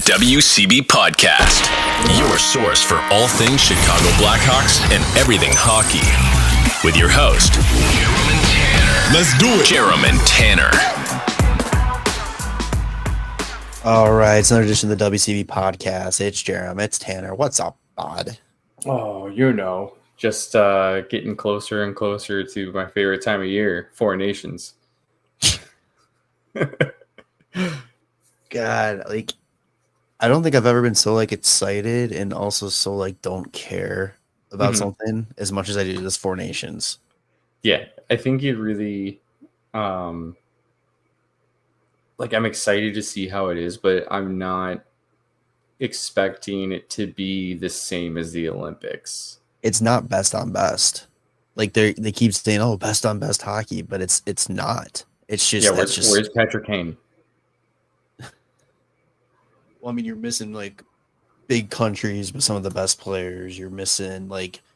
WCB Podcast, your source for all things Chicago Blackhawks and everything hockey. With your host, Jarom and Tanner. Let's do it. Jarom and Tanner. All right, it's another edition of the WCB Podcast. It's Jarom, it's Tanner. What's up, bud? Oh, just getting closer and closer to my favorite time of year, Four Nations. God, I don't think I've ever been so excited and also so don't care about something as much as I do this Four Nations. Yeah, I think it really I'm excited to see how it is, but I'm not expecting it to be the same as the Olympics. It's not best on best. They keep saying, "Oh, best on best hockey," but it's not. It's just where's Patrick Kane? Well, I mean, you're missing big countries with some of the best players. You're missing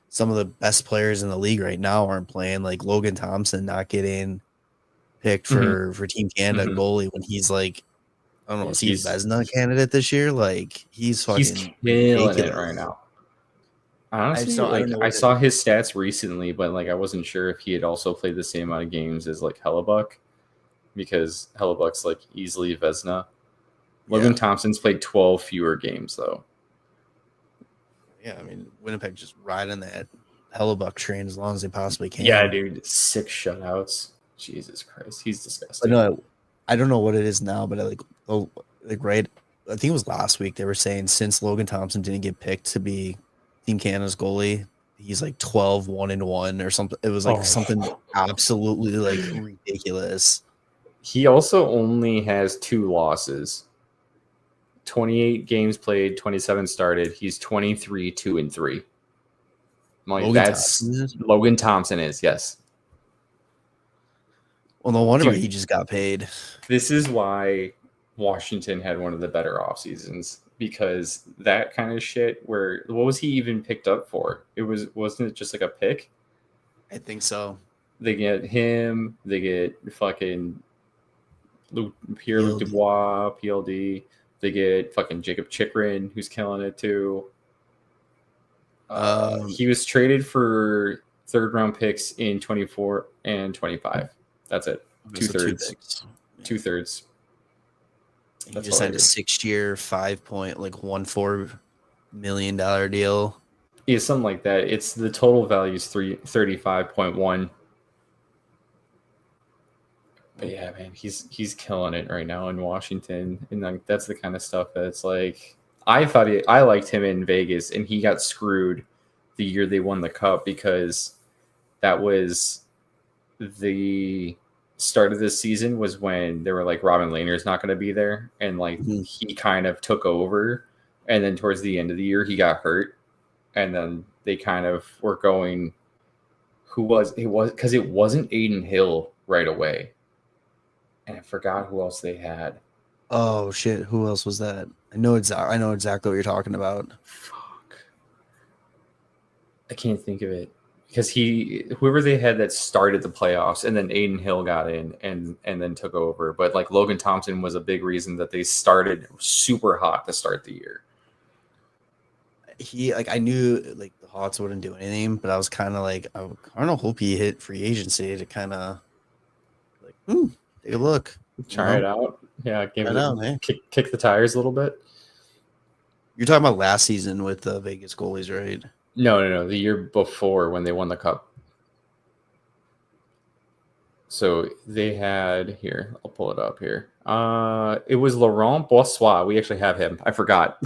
some of the best players in the league right now aren't playing. Logan Thompson not getting picked for Team Canada goalie when he's I don't know, is he Vezina candidate this year? He's fucking killing it right now. Honestly, I saw his stats recently, but I wasn't sure if he had also played the same amount of games as Hellebuck, because Hellebuck's easily Vezina. Logan Thompson's played 12 fewer games, though. Yeah, I mean, Winnipeg just riding that Hellebuck train as long as they possibly can. Yeah, dude, 6 shutouts. Jesus Christ, he's disgusting. I don't know what it is now, but right, I think it was last week they were saying since Logan Thompson didn't get picked to be Team Canada's goalie, he's 12-1-1 or something. It was something absolutely ridiculous. He also only has 2 losses. 28 games played, 27 started. He's 23-2-3. Logan Thompson is, yes. Well, no wonder he just got paid. This is why Washington had one of the better off seasons, because that kind of shit what was he even picked up for? Wasn't it just a pick? I think so. They get him, they get fucking Pierre-Luc Dubois, PLD. They get fucking Jacob Chikrin, who's killing it too. He was traded for 3rd-round picks in 24 and 25. That's it. 2/3. 2/3. He just signed a 6-year, $5.14 million deal. Yeah, something like that. It's the total value is 35.1. But yeah, man, he's killing it right now in Washington, and that's the kind of stuff that's I liked him in Vegas, and he got screwed the year they won the cup, because that was the start of this season was when they were Robin Lehner's not going to be there, and he kind of took over, and then towards the end of the year he got hurt, and then they kind of were going, because it wasn't Aiden Hill right away. And I forgot who else they had. Oh shit! Who else was that? I know exactly what you're talking about. Fuck. I can't think of it, because whoever they had that started the playoffs, and then Aiden Hill got in and then took over. But Logan Thompson was a big reason that they started super hot to start the year. I knew the Hawks wouldn't do anything, but I was kind of I don't know, hope he hit free agency to kind of take a look. Try it out. Yeah, kick the tires a little bit. You're talking about last season with the Vegas goalies, right? No. The year before, when they won the cup. So they had here. I'll pull it up here. It was Laurent Brossoit. We actually have him. I forgot.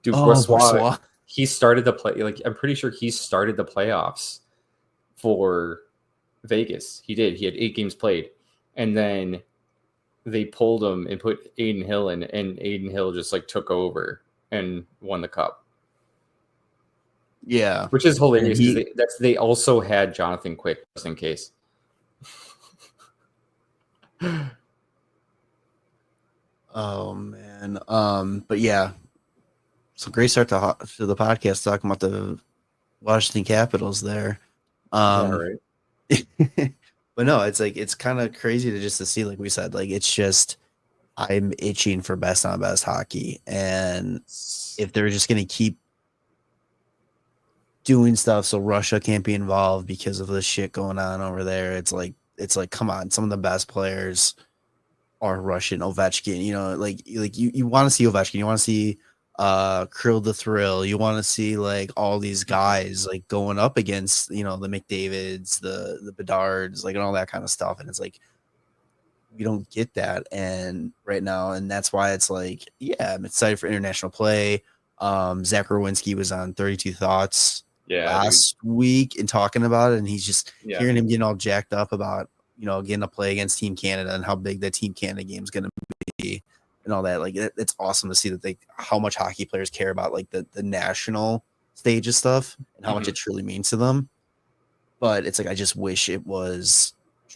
Dude, Brossoit. He started the play. I'm pretty sure he started the playoffs for Vegas. He did. He had 8 games played, and then they pulled him and put Aiden Hill in, and Aiden Hill just took over and won the cup. Yeah, which is hilarious. They also had Jonathan Quick just in case. Oh man, but yeah, so great start to the podcast talking about the Washington Capitals there. Right. But no, it's it's kind of crazy to see, like we said, it's just I'm itching for best on best hockey. And if they're just going to keep doing stuff so Russia can't be involved because of the shit going on over there, it's like, come on, some of the best players are Russian. Ovechkin, you want to see Ovechkin, you want to see Krill the Thrill, you want to see like all these guys like going up against, the McDavids, the Bedards, like, and all that kind of stuff. And it's like, we don't get that and right now, and that's why it's like, yeah, I'm excited for international play. Zach Rowinski was on 32 Thoughts last week and talking about it, and he's just hearing him getting all jacked up about getting to play against Team Canada and how big that Team Canada game is going to be and all that. Like, it's awesome to see that how much hockey players care about like the national stage of stuff and how much it truly means to them. But it's like, I just wish it was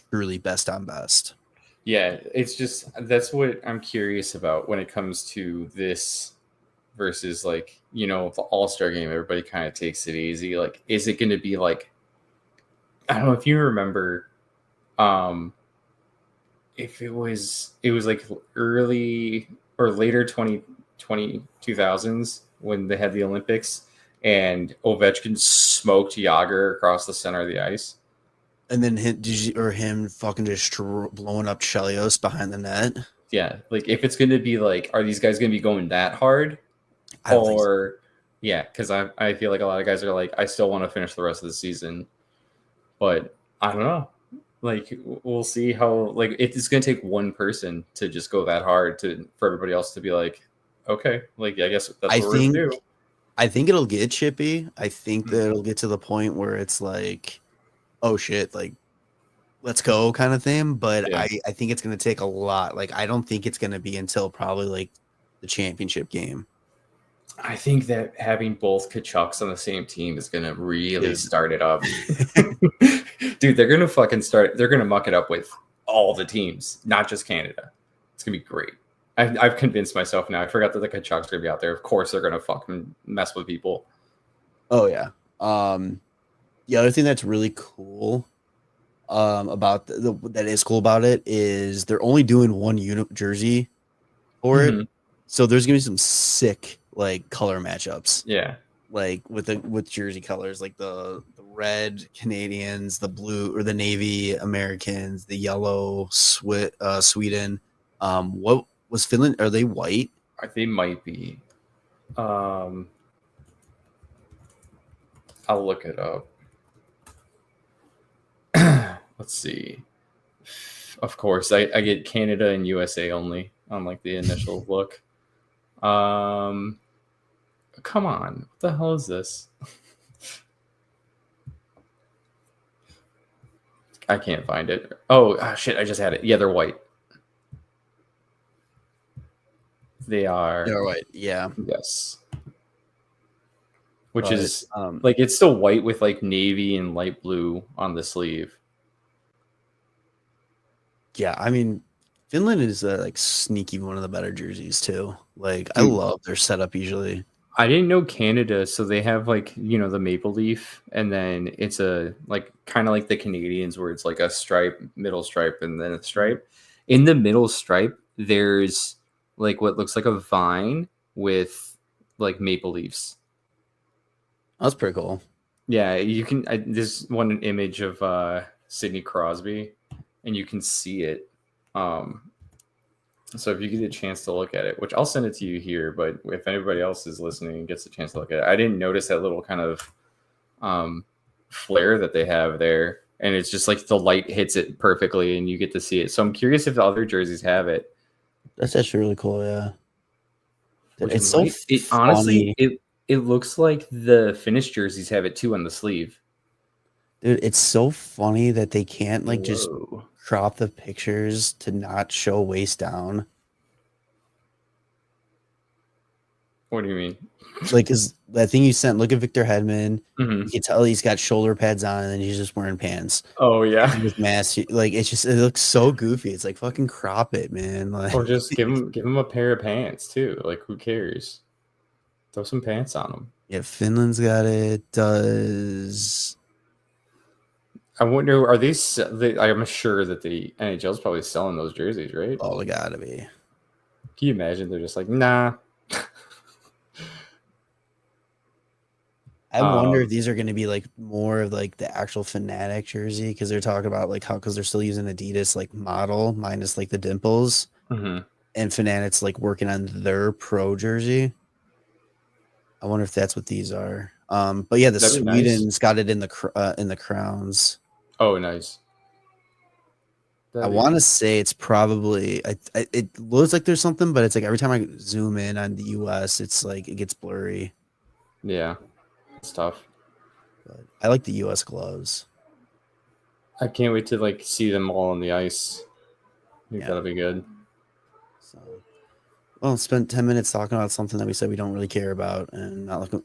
truly best on best. Yeah, it's just, that's what I'm curious about when it comes to this versus like, the All-Star game. Everybody kind of takes it easy. Like, is it going to be like, I don't know if you remember, if it was like early or later 2000s when they had the Olympics and Ovechkin smoked Yager across the center of the ice. And then him fucking just blowing up Chelios behind the net. Yeah, like if it's going to be like, are these guys going to be going that hard? Or, yeah, because I feel like a lot of guys are like, I still want to finish the rest of the season. But I don't know. Like, we'll see how, like, it's going to take one person to just go that hard for everybody else to be like, okay, like, I guess that's what we're going to do. I think it'll get chippy. I think that it'll get to the point where it's like, oh shit, like, let's go kind of thing. But yeah. I think it's going to take a lot. Like, I don't think it's going to be until probably like the championship game. I think that having both Kachucks on the same team is going to really start it up. Dude, they're going to muck it up with all the teams, not just Canada. It's going to be great. I've convinced myself now. I forgot that the Kachucks are going to be out there. Of course, they're going to fucking mess with people. Oh, yeah. The other thing that's really cool about that is cool about it is they're only doing one jersey for it. So there's going to be some sick like color matchups. Yeah. Like with jersey colors, like the red Canadians, the blue or the navy Americans, the yellow Sweden. What was Finland? Are they white? They might be. I'll look it up. Let's see. Of course, I get Canada and USA only on like the initial look. Come on, what the hell is this? I can't find it. Oh shit, I just had it. Yeah, they're white. They're white. Yeah. Yes. Which is like, it's still white with like navy and light blue on the sleeve. Yeah, I mean, Finland is like sneaky one of the better jerseys too. Like, dude, I love their setup usually. I didn't know Canada, so they have like, the maple leaf, and then it's a like kind of like the Canadians where it's like a stripe, middle stripe, and then a stripe. In the middle stripe, there's like what looks like a vine with like maple leaves. That's pretty cool. Yeah, you can. There's one image of Sidney Crosby, and you can see it. So if you get a chance to look at it, which I'll send it to you here, but if anybody else is listening and gets a chance to look at it, I didn't notice that little kind of flare that they have there, and it's just like the light hits it perfectly, and you get to see it. So I'm curious if the other jerseys have it. That's actually really cool. Yeah, it's so honestly, it looks like the Finnish jerseys have it too on the sleeve. Dude, it's so funny that they can't like just crop the pictures to not show waist down. What do you mean? Like, cause that thing you sent, look at Victor Hedman. You can tell he's got shoulder pads on, and then he's just wearing pants. Oh yeah, with masks. Like, it looks so goofy. It's like, fucking crop it, man. Like, or just give him a pair of pants too. Like, who cares? Throw some pants on him. Yeah, Finland's got it. Does I wonder, are I'm sure that the NHL is probably selling those jerseys, right? Oh, they gotta be. Can you imagine? They're just like, nah. I wonder if these are going to be like more of like the actual Fanatic jersey because they're talking about like how because they're still using Adidas like model minus like the dimples, and Fanatic's like working on their pro jersey. I wonder if that's what these are. But yeah, the Sweden's nice. Got it in the crowns. Oh, nice. I want to say it's probably it looks like there's something, but it's like every time I zoom in on the US, it's like it gets blurry. Yeah, it's tough. But I like the US gloves. I can't wait to like see them all on the ice. I think that'll be good. So, well, spent 10 minutes talking about something that we said we don't really care about, and not looking.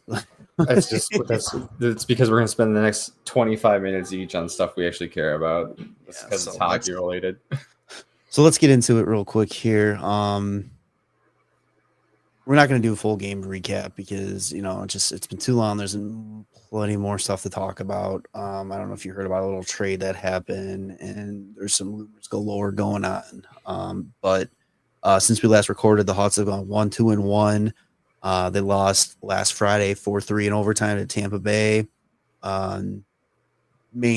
That's because we're gonna spend the next 25 minutes each on stuff we actually care about. Because it's hockey related. So let's get into it real quick here. We're not going to do a full game recap because it's been too long. There's plenty more stuff to talk about. I don't know if you heard about a little trade that happened, and there's some rumors galore going on. But since we last recorded, the Hawks have gone 1-2-1. They lost last Friday 4-3 in overtime to Tampa Bay. Main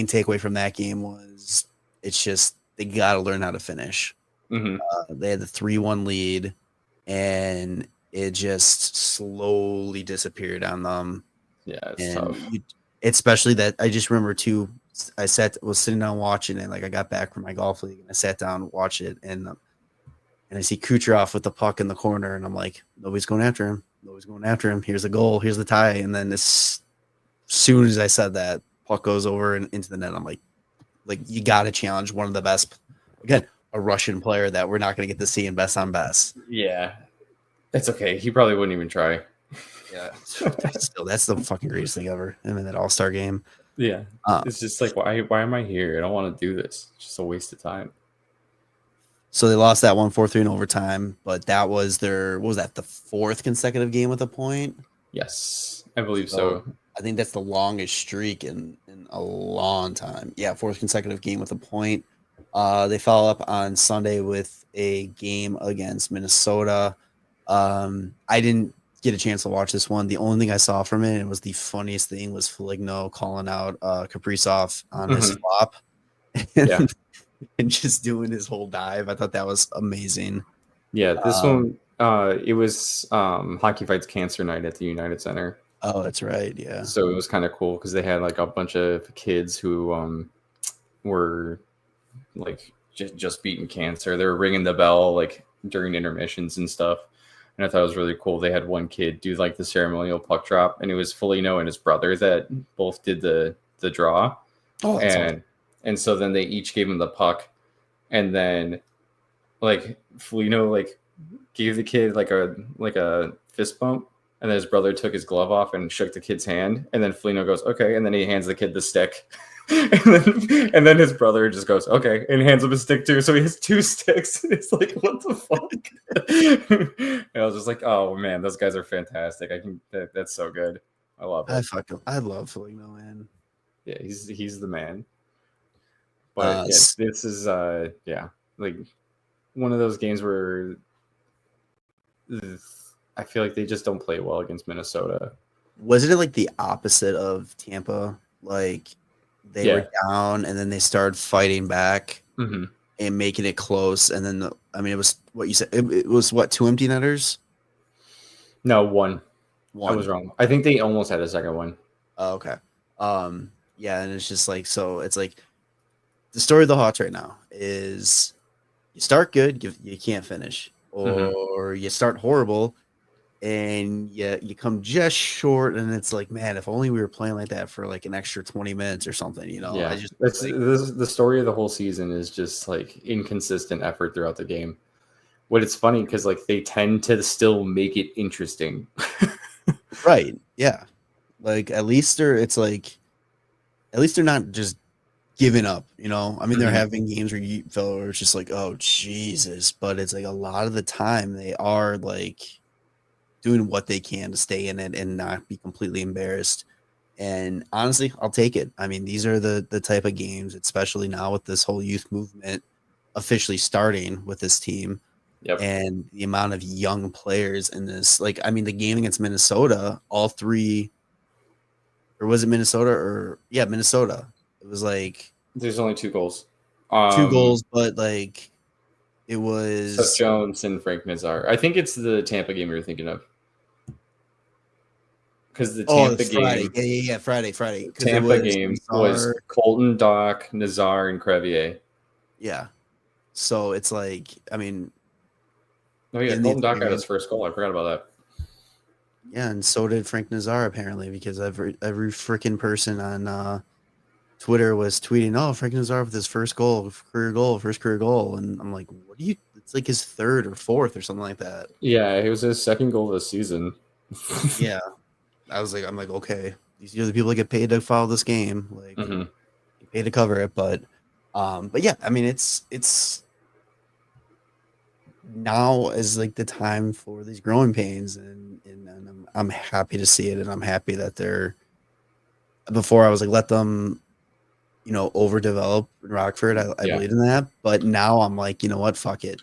takeaway from that game was it's just they got to learn how to finish. They had the 3-1 lead, and it just slowly disappeared on them. Yeah, it's tough. Especially that I just remember too. I was sitting down watching it. Like I got back from my golf league, and I sat down and watched it, and I see Kucherov with the puck in the corner, and I'm like, nobody's going after him. Nobody's going after him. Here's the goal. Here's the tie. And then as soon as I said that, puck goes over and into the net. I'm like you got to challenge one of the best. Again, a Russian player that we're not going to get to see in best on best. Yeah. It's okay. He probably wouldn't even try. Yeah. Still, that's the fucking greatest thing ever. I mean, that All-Star game. Yeah. It's just like, why am I here? I don't want to do this. It's just a waste of time. So they lost that 1-4-3 in overtime, but that was what was that, the fourth consecutive game with a point? Yes, I believe so. I think that's the longest streak in a long time. Yeah, fourth consecutive game with a point. They follow up on Sunday with a game against Minnesota. I didn't get a chance to watch this one. The only thing I saw from it, and it was the funniest thing, was Foligno calling out Kaprizov on his flop and just doing his whole dive. I thought that was amazing. Yeah, this one, it was Hockey Fights Cancer Night at the United Center. Oh, that's right. Yeah. So it was kind of cool because they had like a bunch of kids who were like just beating cancer. They were ringing the bell like during intermissions and stuff. And I thought it was really cool. They had one kid do like the ceremonial puck drop, and it was Foligno and his brother that both did the draw. Oh, and so then they each gave him the puck, and then like Foligno like gave the kid like a fist bump, and then his brother took his glove off and shook the kid's hand, and then Foligno goes okay, and then he hands the kid the stick. and then his brother just goes okay and hands him a stick too, so he has two sticks. It's like, what the fuck? And I was just like, oh man, those guys are fantastic. That's so good. I love it. I love Foligno, man. Yeah, he's the man. But this is like one of those games where I feel like they just don't play well against Minnesota. Wasn't it like the opposite of Tampa? Like they were down, and then they started fighting back and making it close. And then, it was what you said. It was what, 2 empty netters? No, one. I was wrong. I think they almost had a second one. Oh, okay. Yeah, and it's just like, so it's like the story of the Hawks right now is you start good, you can't finish, or you start horrible, and you come just short, and it's like, man, if only we were playing like that for like an extra 20 minutes or something, Yeah, the story of the whole season is just like inconsistent effort throughout the game. What it's funny because like they tend to still make it interesting, right? Yeah, like at least they're not just giving up. They're having games where you feel where it's just like, oh Jesus, but it's like a lot of the time they are like doing what they can to stay in it and not be completely embarrassed. And honestly, I'll take it. These are the type of games, especially now with this whole youth movement officially starting with this team. Yep. And the amount of young players in this, like, I mean, the game against Minnesota, all three, or was it Minnesota Minnesota. It was like There's only 2 goals. two goals, but like it Seth was Jones and Frank Nazar. I think it's the Tampa game you're thinking of. Because the Tampa Friday. game, Yeah. Friday. Because it Tampa was game was Nazar. Colton, Doc, Nazar, and Crevier. Yeah. So it's like, I mean, Oh yeah, in the Colton Doc got his experience, first goal. I forgot about that. yeah, and so did Frank Nazar apparently, because every freaking person on Twitter was tweeting, "Oh, Frank Nazar with his first first career goal," and I'm like, "What do you?" It's like his third or fourth or something like that. Yeah, it was his second goal of the season. Yeah, I'm like, okay, these are the people that get paid to follow this game, like Mm-hmm. get paid to cover it, but yeah, I mean, it's now is like the time for these growing pains, and I'm happy to see it, and I'm happy that they're. Before I was like, let them overdevelop in Rockford. I Yeah. believe in that. But now I'm like, you know what? Fuck it.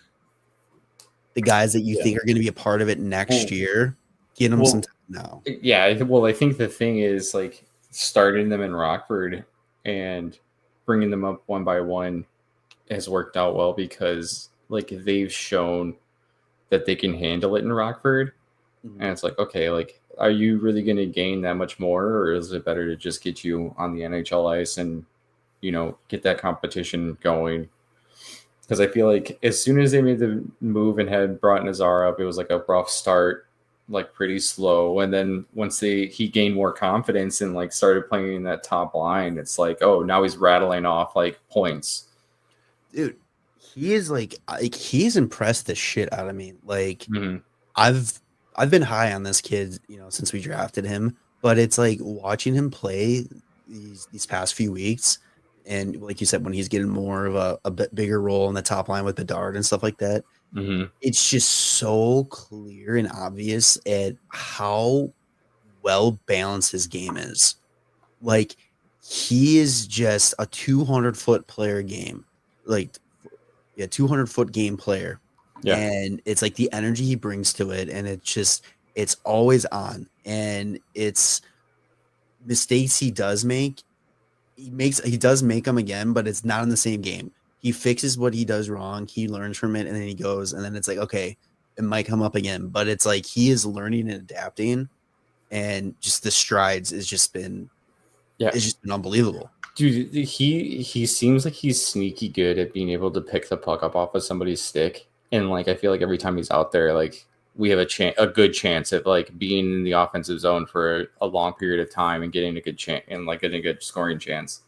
The guys that you Yeah. think are going to be a part of it next year, get them some time now. Yeah, well, I think the thing is like starting them in Rockford and bringing them up one by one has worked out well because like they've shown that they can handle it in Rockford. Mhm. And it's like, okay, like, are you really going to gain that much more, or is it better to just get you on the NHL ice and, get that competition going? Because I feel like as soon as they made the move and had brought Nazar up, it was like a rough start, like pretty slow. And then once he gained more confidence and like started playing in that top line, it's like, oh, now he's rattling off like points. Dude, he is like he's impressed the shit out of me. Like Mm-hmm. I've been high on this kid, since we drafted him, but it's like watching him play these past few weeks, and like you said, when he's getting more of a bit bigger role in the top line with Bedard and stuff like that, Mm-hmm. it's just so clear and obvious at how well balanced his game is. Like he is just a 200-foot player game, like 200-foot game player, Yeah. and it's like the energy he brings to it, and it's always on, and it's mistakes he does make. He does make them again, but it's not in the same game. He fixes what he does wrong, he learns from it, and then he goes, and then it's like, okay, it might come up again, but it's like he is learning and adapting, and just the strides has just been it's just been unbelievable. Dude, he seems like he's sneaky good at being able to pick the puck up off of somebody's stick, and like I feel like every time he's out there, like we have a good chance at like being in the offensive zone for a long period of time and getting a good chance and like getting a good scoring chance.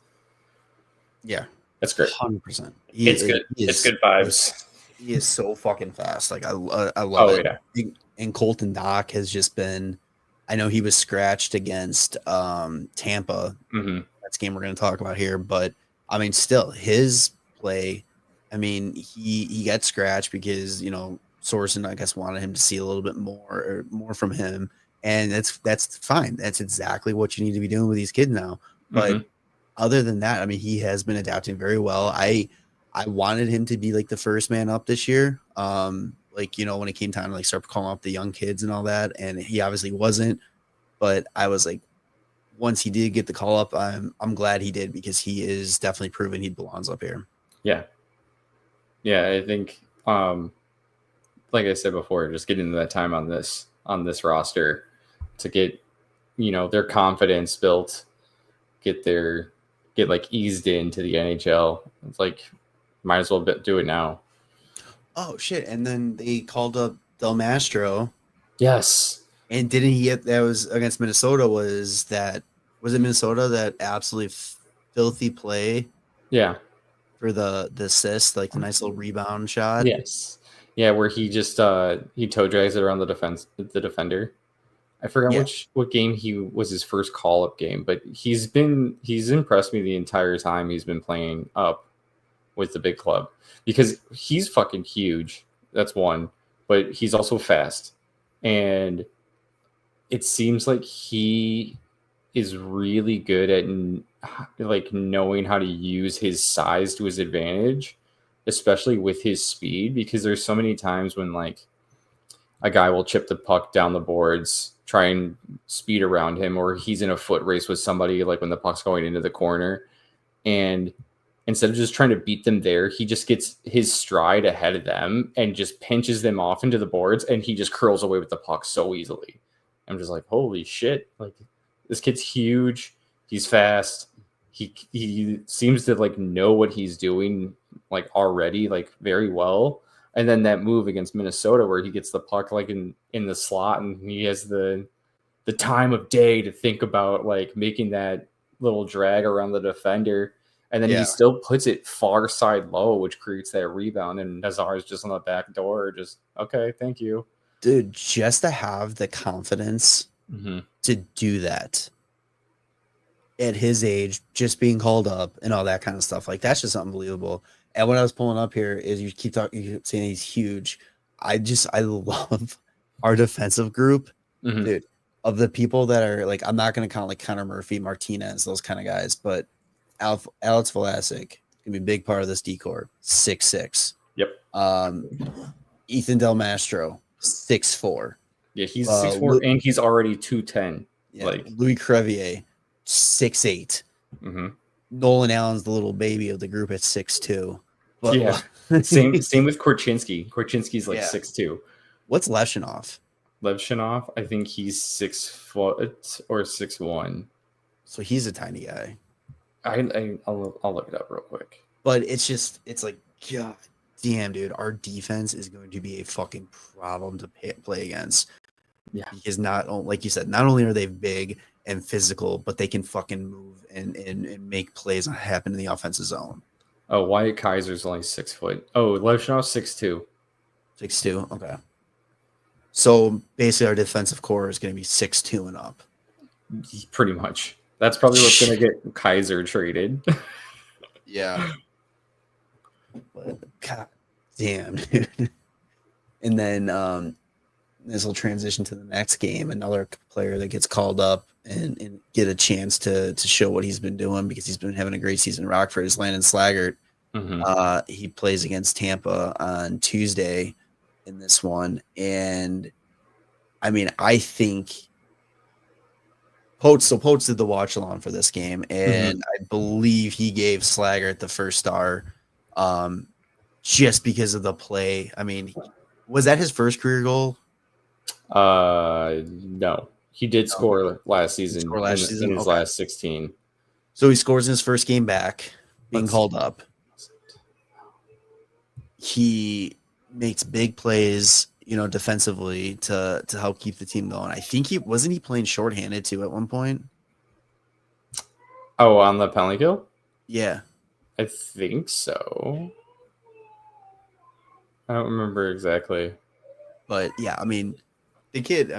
Yeah, That's great. 100%. It's good. It's good vibes. He is so fucking fast. Like I love Oh it. yeah. And Colton Dock has just been. I know he was scratched against Tampa. Mm-hmm. That's the game we're going to talk about here, but I mean, still his play. I mean, he got scratched because Sorensen, I guess, wanted him to see a little bit more from him, and that's fine. That's exactly what you need to be doing with these kids now. But Mm-hmm. other than that, I mean, he has been adapting very well. I wanted him to be like the first man up this year. Like, when it came time to like start calling up the young kids and all that, and he obviously wasn't. But I was like, once he did get the call up, I'm glad he did, because he is definitely proven he belongs up here. Yeah. Yeah, I think like I said before, just getting that time on this roster to get their confidence built, get like eased into the NHL. It's like might as well do it now. Oh shit! And then they called up Del Mastro, Yes. and didn't he get that was against Minnesota? Was it Minnesota that absolutely filthy play? Yeah. For the assist, like the nice little rebound shot. Yes. Yeah, where he just he toe drags it around the defender. I forgot Yeah. what game he was his first call up game, but he's impressed me the entire time he's been playing up with the big club, because he's fucking huge. That's one, but he's also fast, and it seems like he is really good at like knowing how to use his size to his advantage. especially with his speed, because there's so many times when like a guy will chip the puck down the boards, try and speed around him, or he's in a foot race with somebody like when the puck's going into the corner. And instead of just trying to beat them there, he just gets his stride ahead of them and just pinches them off into the boards, and he just curls away with the puck so easily. I'm just like, holy shit. Like, this kid's huge. He's fast. He seems to like know what he's doing like already, like very well. And then that move against Minnesota where he gets the puck like in the slot, and he has the time of day to think about like making that little drag around the defender. And then he still puts it far side low, which creates that rebound. And Nazar's just on the back door. Just, okay, thank you. Dude, just to have the confidence to do that at his age, just being called up and all that kind of stuff, like that's just unbelievable. And what I was pulling up here is you keep saying he's huge. I love our defensive group, dude. Of the people that are like, I'm not going to count like Connor Murphy, Martinez, those kind of guys, but Alex Vlasic gonna be a big part of this decor. 6'6". Yep. Ethan Del Mastro, 6'4". Yeah, he's 6'4", and he's already 210. Yeah, like Louis Crevier, 6'8". Nolan Allen's the little baby of the group at 6'2". But yeah, same with Korchinski. Korchinski's like 6'2". What's Leshinov? Levshinov, I think he's 6 foot or 6'1". So he's a tiny guy. I'll look it up real quick. But it's like, God damn, dude, our defense is going to be a fucking problem to play against. Yeah, because like you said, not only are they big and physical, but they can fucking move and make plays happen in the offensive zone. Oh, Wyatt Kaiser's only 6 foot. Oh, Levshinov's 6'2". 6'2", okay. So basically, our defensive core is going to be 6'2" and up. Pretty much. That's probably what's going to get Kaiser traded. Yeah. But God damn, dude. And then this will transition to the next game. Another player that gets called up and get a chance to show what he's been doing because he's been having a great season in Rockford is Landon Slaggert. He plays against Tampa on Tuesday in this one. And I mean, I think Potes did the watch along for this game, and I believe he gave Slaggert the first star just because of the play. I mean, was that his first career goal? No. He did score last season in his last 16. So he scores in his first game back, being called up. He makes big plays, defensively to help keep the team going. I think he playing shorthanded too at one point. Oh, on the penalty kill? Yeah. I think so. I don't remember exactly. But yeah, I mean, the kid,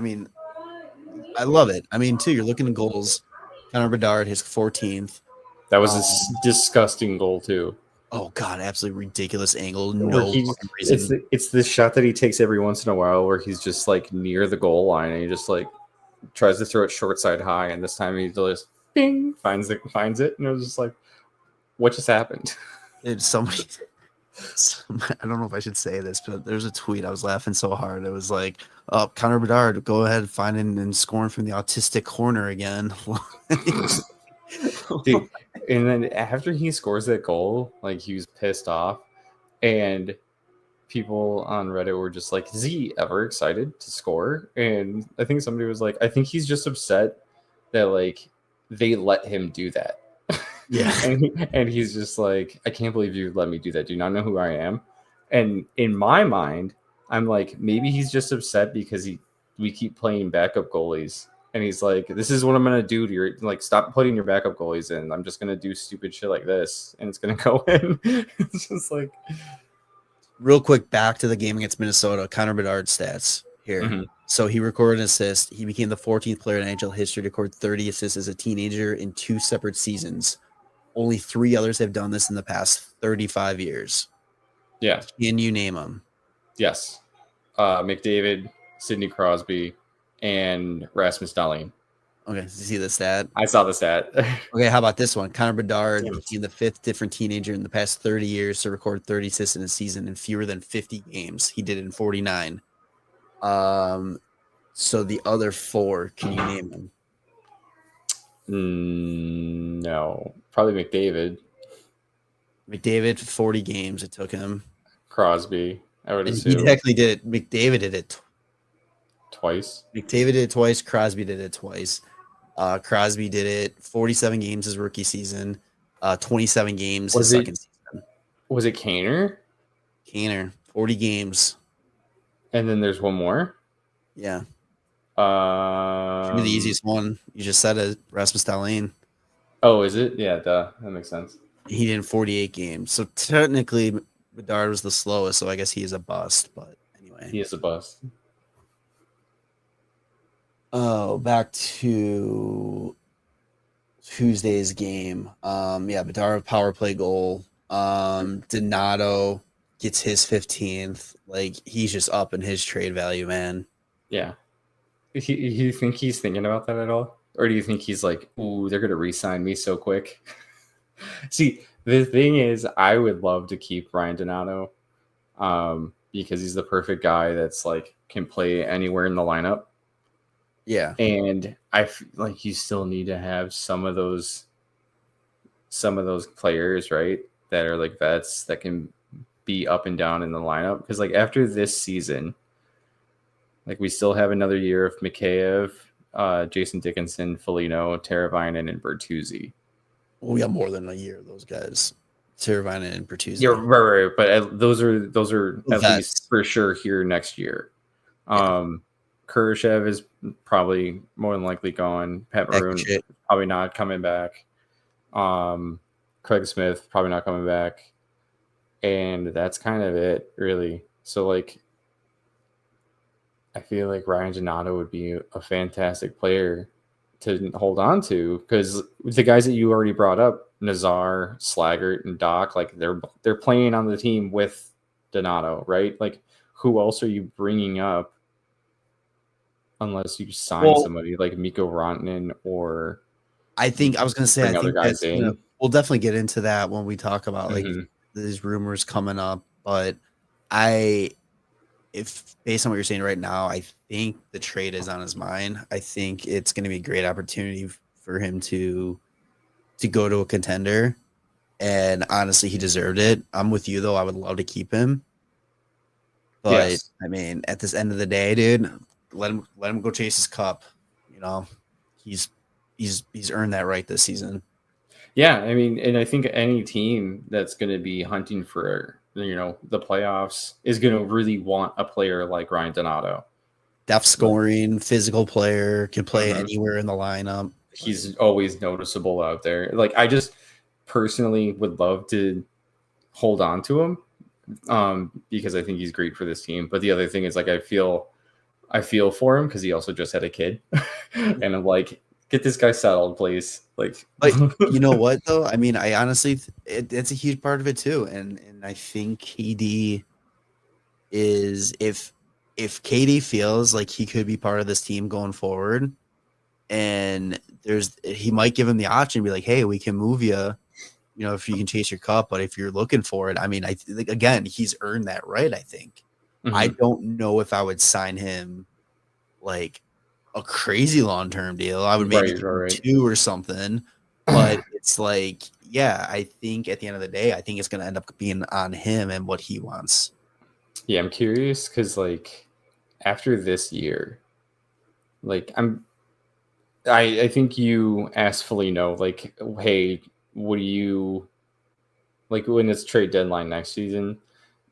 I love it. Too, you're looking at goals. Connor Bedard, his 14th. That was a disgusting goal too. Oh God, absolutely ridiculous angle. Reason. It's this shot that he takes every once in a while where he's just like near the goal line and he just like tries to throw it short side high, and this time he just bing finds it, and it was just like, what just happened? Somebody, I don't know if I should say this, but there's a tweet. I was laughing so hard. It was like, "Oh, Connor Bedard, go ahead, finding and scoring from the autistic corner again." Dude, and then after he scores that goal, like he was pissed off, and people on Reddit were just like, "Is he ever excited to score?" And I think somebody was like, "I think he's just upset that like they let him do that." Yeah, and he's just like, "I can't believe you let me do that. Do you not know who I am?" And in my mind, I'm like, maybe he's just upset because we keep playing backup goalies. And he's like, this is what I'm going to do to your, like, stop putting your backup goalies in. I'm just going to do stupid shit like this, and it's going to go in. It's just like. Real quick, back to the game against Minnesota. Connor Bedard stats here. So he recorded an assist. He became the 14th player in NHL history to record 30 assists as a teenager in 2 separate seasons. Only 3 others have done this in the past 35 years. Yeah. Can you name them? Yes. McDavid, Sidney Crosby, and Rasmus Dahlin. Okay, you see the stat? I saw the stat. Okay, how about this one? Connor Bedard Damn it. became the 5th different teenager in the past 30 years to record 30 assists in a season in fewer than 50 games. He did it in 49. So the other 4, can you name them? No, probably McDavid, McDavid, 40 games it took him. Crosby. I would And he assume actually did it. McDavid did it. twice. McDavid did it twice. Crosby did it twice. Crosby did it 47 games his rookie season, 27 games his second season. Was it Kaner? Kaner, 40 games. And then there's one more. Yeah. Should be the easiest one. You just said it, Rasmus Dahlin. Oh, is it? Yeah, duh. That makes sense. He did 48 games. So technically, Bedard was the slowest, so I guess he is a bust. But anyway. He is a bust. Oh, back to Tuesday's game. Yeah, Bedard power play goal. Donato gets his 15th. Like, he's just up in his trade value, man. Yeah. You think he's thinking about that at all? Or do you think he's like, ooh, they're going to re-sign me so quick? See, the thing is, I would love to keep Ryan Donato because he's the perfect guy that's like can play anywhere in the lineup. Yeah. And I feel like you still need to have some of those players, right? That are like vets that can be up and down in the lineup. Because like after this season, like we still have another year of Mikheyev, Jason Dickinson, Foligno, Teravainen, and Bertuzzi. Well, we got more than a year of those guys. Teravainen and Bertuzzi. Yeah, right. But those are at least for sure here next year. Yeah. Kurashev is probably more than likely gone. Pat Maroon probably not coming back. Craig Smith probably not coming back. And that's kind of it, really. So, like, I feel like Ryan Donato would be a fantastic player to hold on to because the guys that you already brought up, Nazar, Slaggert, and Doc, like they're playing on the team with Donato, right? Like, who else are you bringing up? Unless you sign somebody like Mikko Rantanen or I think I was going to say, I think guys in. We'll definitely get into that when we talk about like these rumors coming up. But if based on what you're saying right now, I think the trade is on his mind. I think it's going to be a great opportunity for him to go to a contender. And honestly, he deserved it. I'm with you though. I would love to keep him. But yes. I mean, at this end of the day, dude, let him go chase his cup. You know, he's earned that right this season. Yeah, I mean, and I think any team that's going to be hunting for, you know, the playoffs is going to really want a player like Ryan Donato. Depth scoring, physical player, can play anywhere in the lineup. He's always noticeable out there. Like, I just personally would love to hold on to him because I think he's great for this team. But the other thing is, like, I feel for him because he also just had a kid. And I'm like, get this guy settled, please. Like, you know what though? I mean, I honestly, it's a huge part of it too. And I think KD is if KD feels like he could be part of this team going forward, and he might give him the option, be like, hey, we can move you, you know, if you can chase your cup. But if you're looking for it, I mean, I think again, he's earned that right. I think. I don't know if I would sign him like a crazy long-term deal. I would maybe do 2 or something, but it's like, yeah, I think at the end of the day, I think it's going to end up being on him and what he wants. Yeah. I'm curious. Cause like after this year, like I think you asked Foligno, like, hey, what do you like when it's trade deadline next season?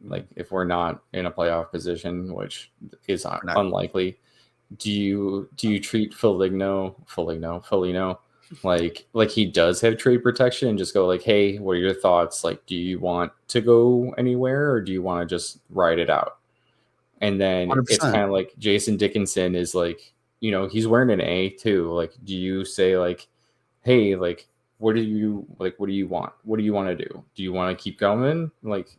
Like if we're not in a playoff position, which is unlikely, do you treat Foligno like he does have trade protection and just go like, hey, what are your thoughts? Like, do you want to go anywhere or do you want to just ride it out? And then 100%. It's kind of like Jason Dickinson is like, you know, he's wearing an A too. Like, do you say like, hey, like, what do you want? What do you want to do? Do you want to keep going? Like,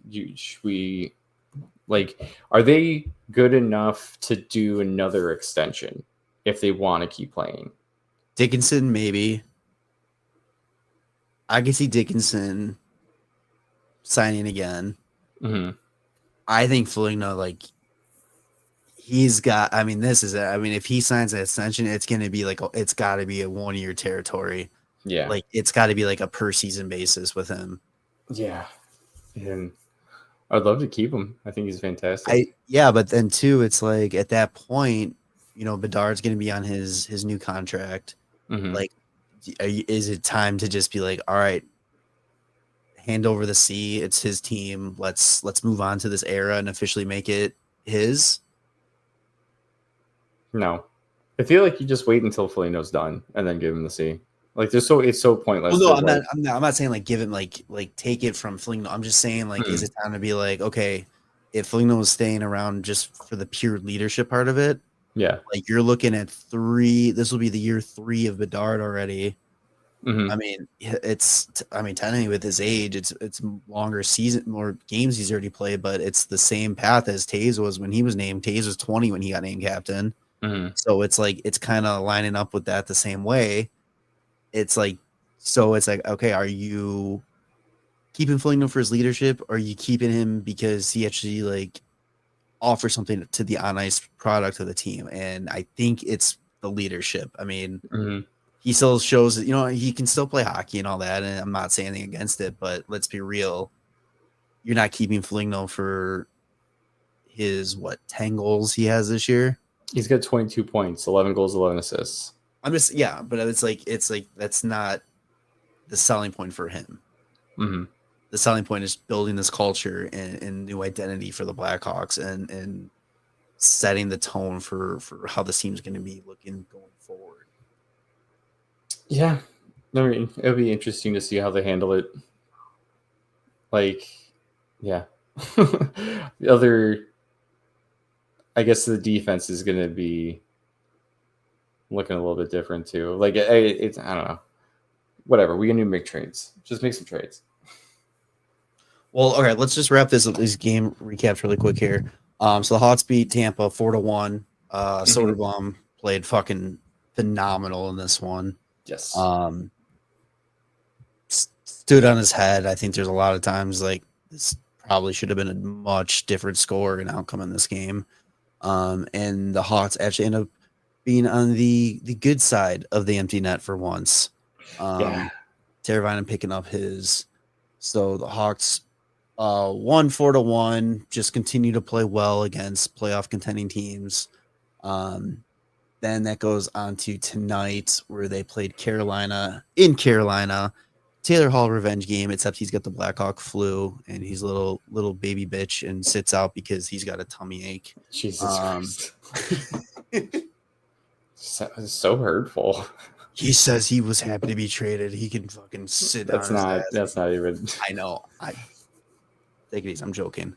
are they good enough to do another extension if they want to keep playing? Dickinson, maybe. I can see Dickinson signing again. Mm-hmm. I think Foligno, like, he's got. I mean, this is it. I mean, if he signs an extension, it's going to be like it's got to be a 1-year territory. Yeah. Like, it's got to be like a per season basis with him. Yeah. And I'd love to keep him. I think he's fantastic. But then too, it's like at that point, Bedard's going to be on his new contract. Mm-hmm. Like, is it time to just be like, all right, hand over the sea? It's his team. Let's move on to this era and officially make it his. No, I feel like you just wait until Foligno's done and then give him the C. Like, it's so pointless. Well, no, I'm not saying like give him like take it from Foligno. I'm just saying like, is it time to be like, okay, if Foligno was staying around just for the pure leadership part of it, yeah, like you're looking at 3. This will be the year 3 of Bedard already. Mm-hmm. I mean, technically with his age, it's longer season, more games he's already played, but it's the same path as Taves was when he was named. Taves was 20 when he got named captain. Mm-hmm. So it's like, it's kind of lining up with that the same way. It's like, okay, are you keeping Foligno for his leadership? Or are you keeping him because he actually like offers something to the on ice product of the team? And I think it's the leadership. I mean, Mm-hmm. he still shows that, he can still play hockey and all that. And I'm not saying anything against it, but let's be real. You're not keeping Foligno for his 10 goals he has this year. He's got 22 points, 11 goals, 11 assists. But it's like that's not the selling point for him. Mm-hmm. The selling point is building this culture and new identity for the Blackhawks and setting the tone for how the team's going to be looking going forward. Yeah, I mean, it'll be interesting to see how they handle it. Like, yeah, I guess the defense is going to be looking a little bit different too. Like, it's I don't know. Whatever, we can do make trades. Just make some trades. Well, okay, let's just wrap this game recaps really quick here. So the Hawks beat Tampa 4-1. Soderblom played fucking phenomenal in this one. Yes. Stood on his head. I think there's a lot of times like this probably should have been a much different score and outcome in this game. And the Hawks actually end up being on the good side of the empty net for once. Teravainen picking up his. So the Hawks won 4-1, just continue to play well against playoff contending teams. Then that goes on to tonight where they played Carolina in Carolina. Taylor Hall revenge game, except he's got the Blackhawk flu and he's a little baby bitch and sits out because he's got a tummy ache. Jesus Christ. So hurtful. He says he was happy to be traded. He can fucking sit down. That's not even. I know. I take it easy. I'm joking.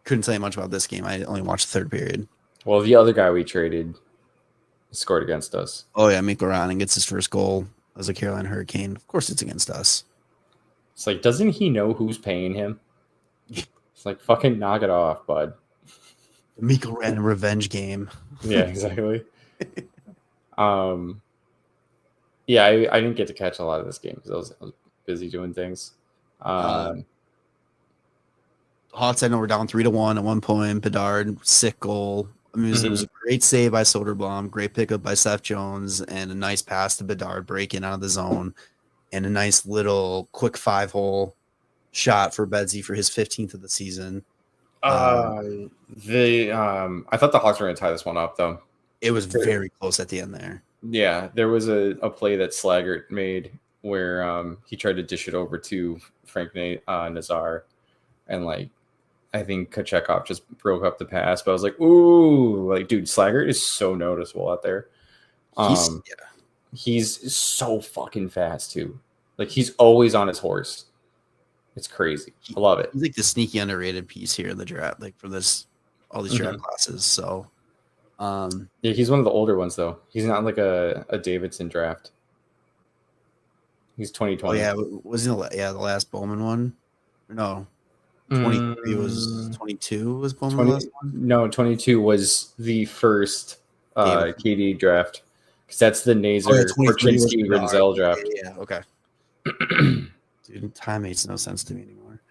Couldn't say much about this game. I only watched the third period. Well, the other guy we traded scored against us. Oh yeah, Mikko Rantanen gets his first goal as a Carolina Hurricane. Of course, it's against us. It's like, doesn't he know who's paying him? It's like, fucking knock it off, bud. The Mikko Rantanen revenge game. Yeah, exactly. Yeah, I didn't get to catch a lot of this game because I was busy doing things. Hawks, I know we're down 3-1 at one point. Bedard, sick goal. I mean, it was a great save by Soderblom, great pickup by Seth Jones, and a nice pass to Bedard breaking out of the zone, and a nice little quick 5-hole shot for Bedsy for his 15th of the season. I thought the Hawks were going to tie this one up, though. It was very close at the end there. Yeah, there was a play that Slaggert made where he tried to dish it over to Frank Nazar, and like I think Kochekov just broke up the pass. But I was like, ooh, like dude, Slaggert is so noticeable out there. He's so fucking fast too. Like he's always on his horse. It's crazy. I love it. He's like the sneaky underrated piece here in the draft, like for all these draft classes. So. Yeah, he's one of the older ones though. He's not like a Davidson draft. He's 2020. Oh yeah, was he the last Bowman one? No, 23 was 22 was Bowman. 22 was the first KD draft, because that's the Nazer 23 Korchinski Renzel draft. Yeah, okay. Dude, time makes no sense to me anymore.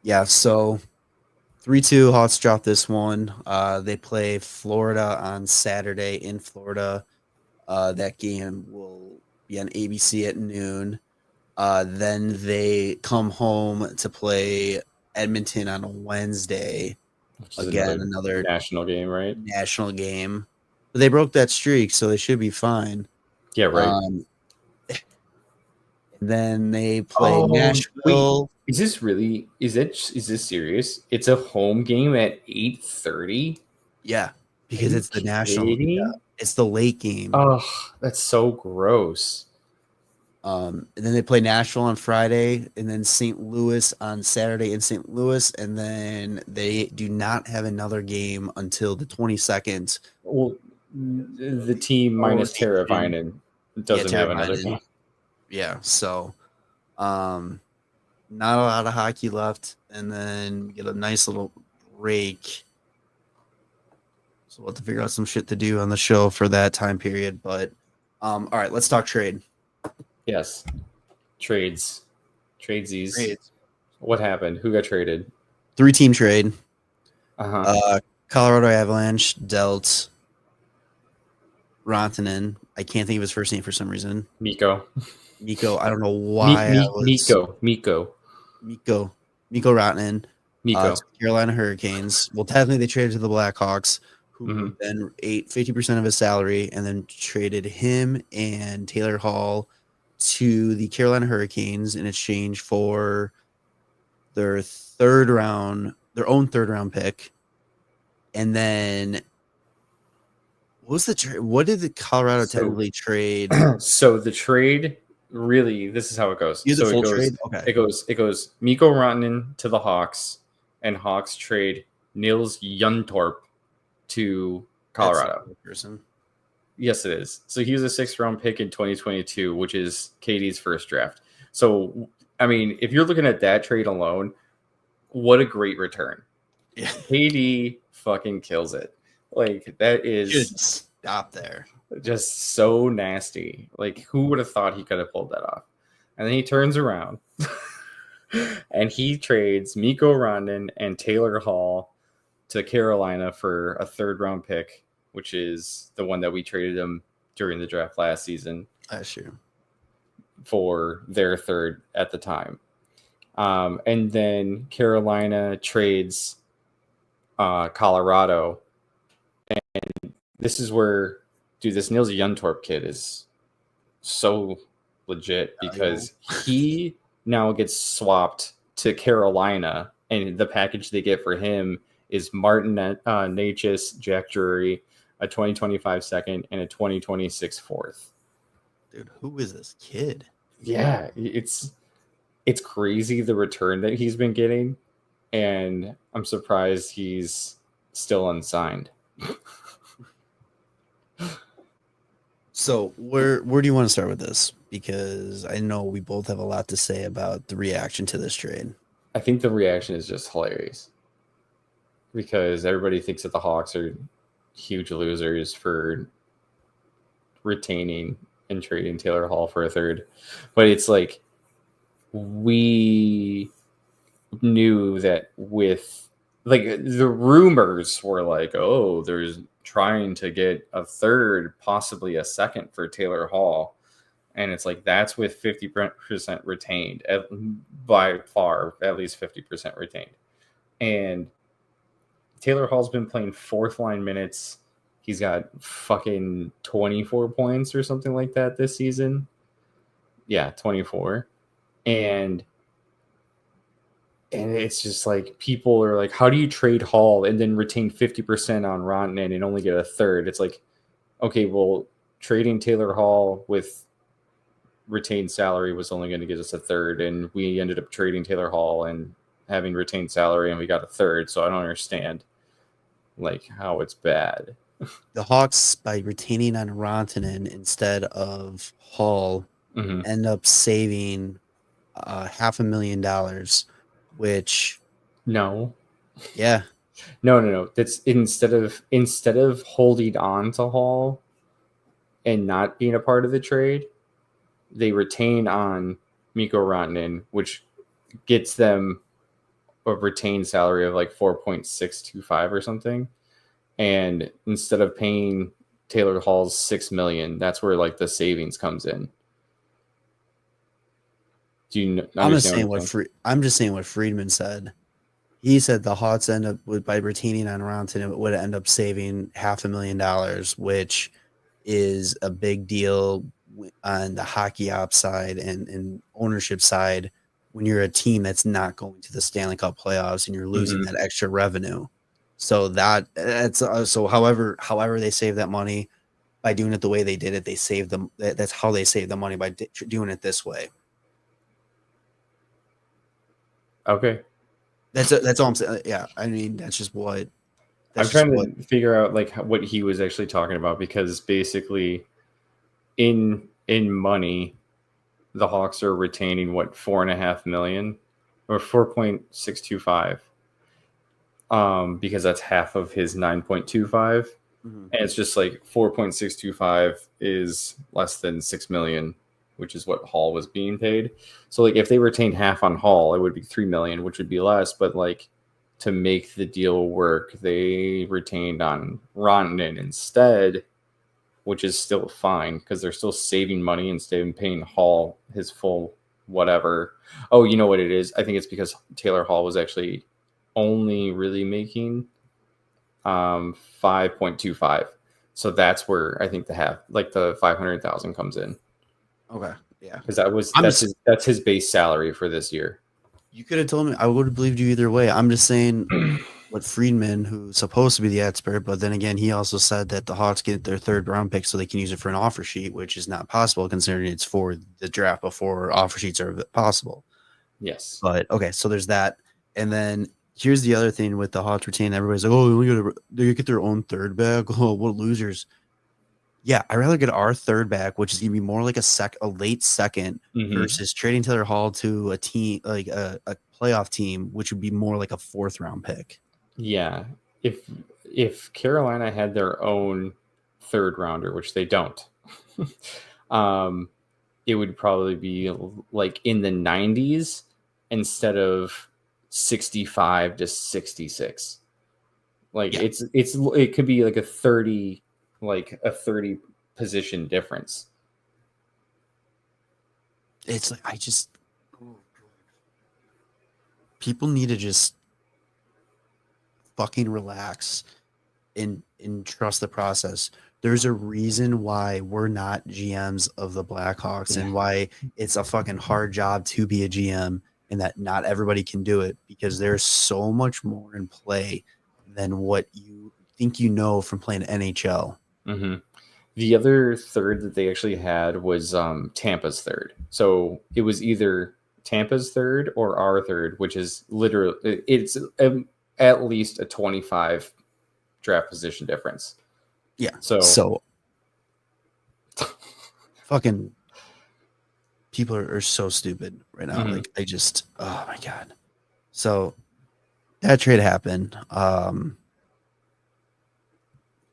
Yeah, so 3-2 Hawks dropped this one. They play Florida on Saturday in Florida. That game will be on ABC at noon. Then they come home to play Edmonton on a Wednesday. Which is Again, another national game, right? national game. But they broke that streak, so they should be fine. Yeah, right. Then they play Nashville. Wait, is this really? Is this serious? It's a home game at 8:30. Yeah, because it's the national. Yeah, it's the late game. Oh, that's so gross. And then they play Nashville on Friday, and then St. Louis on Saturday in St. Louis, and then they do not have another game until the 22nd. Well, the team minus Teravainen doesn't have another game. Yeah, so not a lot of hockey left, and then we get a nice little break. So we'll have to figure out some shit to do on the show for that time period. But all right, let's talk trade. Yes. Tradesies. What happened? Who got traded? 3-team trade. Uh-huh. Colorado Avalanche dealt Rantanen. I can't think of his first name for some reason. Mikko. I don't know why. Mikko Rantanen. Mikko. Carolina Hurricanes. Well, technically they traded to the Blackhawks, who then ate 50% of his salary, and then traded him and Taylor Hall to the Carolina Hurricanes in exchange for their own third round pick. And then what did the Colorado technically trade? So the trade, really, this is how it goes. Trade? Okay. It goes Mikko Rantanen to the Hawks, and Hawks trade Nils Juntorp to Colorado. Yes, it is. So he was a 6th round pick in 2022, which is Katie's first draft. So, I mean, if you're looking at that trade alone, what a great return. Yeah. Katie fucking kills it. Like, that is... Just stop there. Just so nasty. Like, who would have thought he could have pulled that off? And then he turns around and he trades Mikko Rantanen and Taylor Hall to Carolina for a 3rd round pick, which is the one that we traded him during the draft last season. That's true. For their 3rd at the time. And then Carolina trades Colorado. And this is where, dude, this Nils Juntorp kid is so legit because he now gets swapped to Carolina, and the package they get for him is Martin Necas, Jack Drury, a 2025 second, and a 2026 4th. Dude, who is this kid? Yeah, it's crazy the return that he's been getting, and I'm surprised he's still unsigned. So where do you want to start with this? Because I know we both have a lot to say about the reaction to this trade. I think the reaction is just hilarious because everybody thinks that the Hawks are huge losers for retaining and trading Taylor Hall for a 3rd. But it's like, we knew that with, like, the rumors were like, oh, there's trying to get a 3rd, possibly a 2nd for Taylor Hall. And it's like, that's with 50% retained, by far, at least 50% retained. And Taylor Hall's been playing 4th line minutes. He's got fucking 24 points or something like that this season. Yeah, 24. And it's just like, people are like, how do you trade Hall and then retain 50% on Rantanen and only get a 3rd? It's like, okay, well, trading Taylor Hall with retained salary was only going to get us a 3rd, and we ended up trading Taylor Hall and having retained salary, and we got a 3rd. So I don't understand, like, how it's bad. The Hawks, by retaining on Rantanen instead of Hall, end up saving $500,000, which... No. Yeah. No. That's instead of holding on to Hall and not being a part of the trade, they retain on Mikko Rantanen, which gets them a retained salary of like 4.625 or something. And instead of paying Taylor Hall's $6 million, that's where like the savings comes in. Do you understand I'm just saying what Friedman said. He said the Hawks end up by retaining on Rantanen, it would end up saving $500,000, which is a big deal on the hockey ops side and ownership side when you're a team that's not going to the Stanley Cup playoffs and you're losing that extra revenue. So that's however they save that money by doing it the way they did it, they saved them. That's how they save the money by doing it this way. Okay. That's all I'm saying. Yeah, I mean that's just what I'm trying to figure out like what he was actually talking about, because basically in money, the Hawks are retaining what, $4.5 million or 4.625, because that's half of his 9.25, and it's just like 4.625 is less than $6 million, which is what Hall was being paid. So like if they retained half on Hall, it would be $3 million, which would be less, but like to make the deal work, they retained on Rantanen instead, which is still fine because they're still saving money instead of paying Hall his full whatever. Oh, you know what it is? I think it's because Taylor Hall was actually only really making 5.25. So that's where I think the 500,000 comes in. Okay. Yeah. Because that's his base salary for this year. You could have told me. I would have believed you either way. I'm just saying what Friedman, who's supposed to be the expert, but then again, he also said that the Hawks get their third round pick so they can use it for an offer sheet, which is not possible considering it's for the draft before offer sheets are possible. Yes. But okay, so there's that. And then here's the other thing with the Hawks retain. Everybody's like, oh, they get their own third back. Oh, what losers. Yeah, I'd rather get our third back, which is going to be more like a late second versus trading Taylor Hall to a team like a playoff team, which would be more like a fourth round pick. Yeah. If Carolina had their own third rounder, which they don't, it would probably be like in the 90s instead of 65 to 66. Like it could be like a 30 position difference. It's like people need to just fucking relax and trust the process. There's a reason why we're not GMs of the Blackhawks and why it's a fucking hard job to be a GM and that not everybody can do it, because there's so much more in play than what you think you know from playing NHL. Mm-hmm. The other third that they actually had was Tampa's third. So it was either Tampa's third or our third, which is literally it's at least a 25 draft position difference. Yeah. So fucking people are so stupid right now. Like oh my God. So that trade happened. I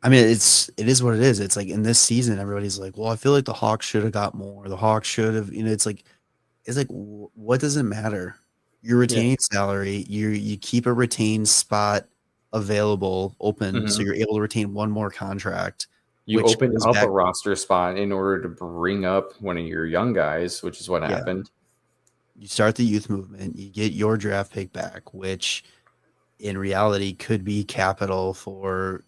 mean, it is what it is. It's like in this season, everybody's like, well, I feel like the Hawks should have got more. The Hawks should have, it's like, what does it matter? Your retaining salary, you keep a retained spot available open, so you're able to retain one more contract. You open up a roster spot in order to bring up one of your young guys, which is what happened. You start the youth movement, you get your draft pick back, which in reality could be capital for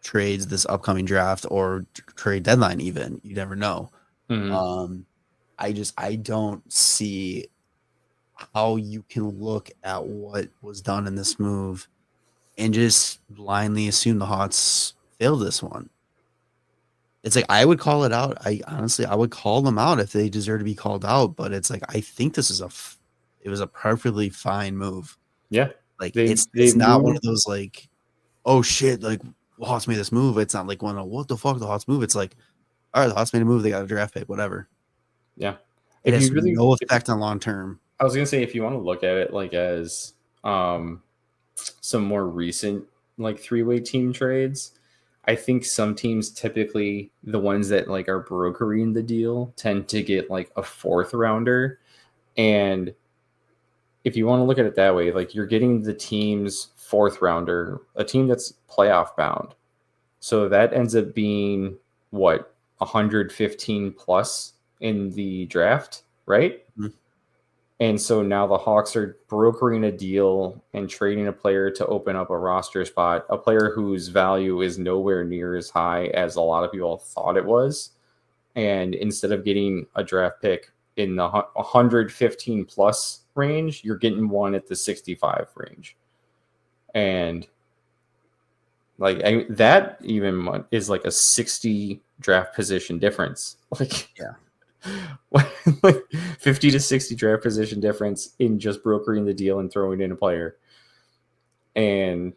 trades this upcoming draft or trade deadline. Even you never know. I don't see how you can look at what was done in this move and just blindly assume the Hawks failed this one. It's like I would call it out. I would call them out if they deserve to be called out, but it's like I think this is it was a perfectly fine move. Yeah, like it's not one of those like, oh shit, like the Hawks made this move. It's not like one of what the fuck the Hawks move. It's like, all right, the Hawks made a move. They got a draft pick, whatever. Yeah, it has no effect on long term. I was gonna say if you want to look at it like as some more recent like three-way team trades, I think some teams, typically the ones that like are brokering the deal, tend to get like a fourth rounder. And if you want to look at it that way, like you're getting the team's fourth rounder, a team that's playoff bound. So that ends up being what, 115 plus in the draft, right? Mhm. And so now the Hawks are brokering a deal and trading a player to open up a roster spot, a player whose value is nowhere near as high as a lot of people thought it was. And instead of getting a draft pick in the 115 plus range, you're getting one at the 65 range. And like that even is like a 60 draft position difference. Like, Yeah. like 50 to 60 draft position difference in just brokering the deal and throwing in a player. And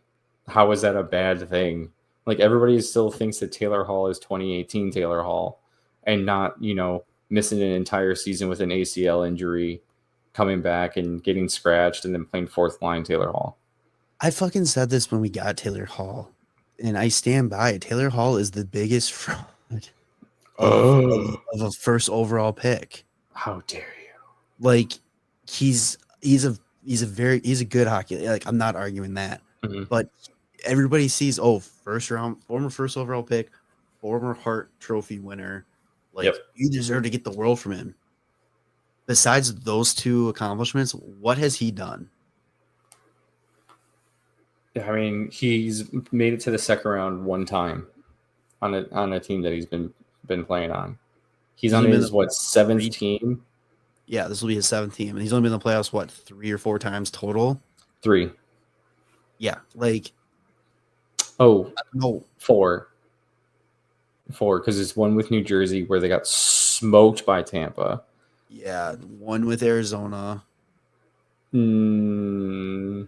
how is that a bad thing? Like everybody still thinks that Taylor Hall is 2018 Taylor Hall and not, missing an entire season with an ACL injury, coming back and getting scratched and then playing fourth line Taylor Hall. I fucking said this when we got Taylor Hall, and I stand by it. Taylor Hall is the biggest fraud of a first overall pick. How dare you? Like he's a good hockey. Like I'm not arguing that, but everybody sees former first overall pick, former Hart Trophy winner. Like you deserve to get the world from him. Besides those two accomplishments, what has he done? I mean, he's made it to the second round one time on a team that he's been playing on. He's on his seventh team. Yeah, this will be his seventh team, and he's only been in the playoffs 3 or 4 times total. 3. Yeah, like no, 4. 4 because it's one with New Jersey where they got smoked by Tampa. Yeah, one with Arizona. Yeah,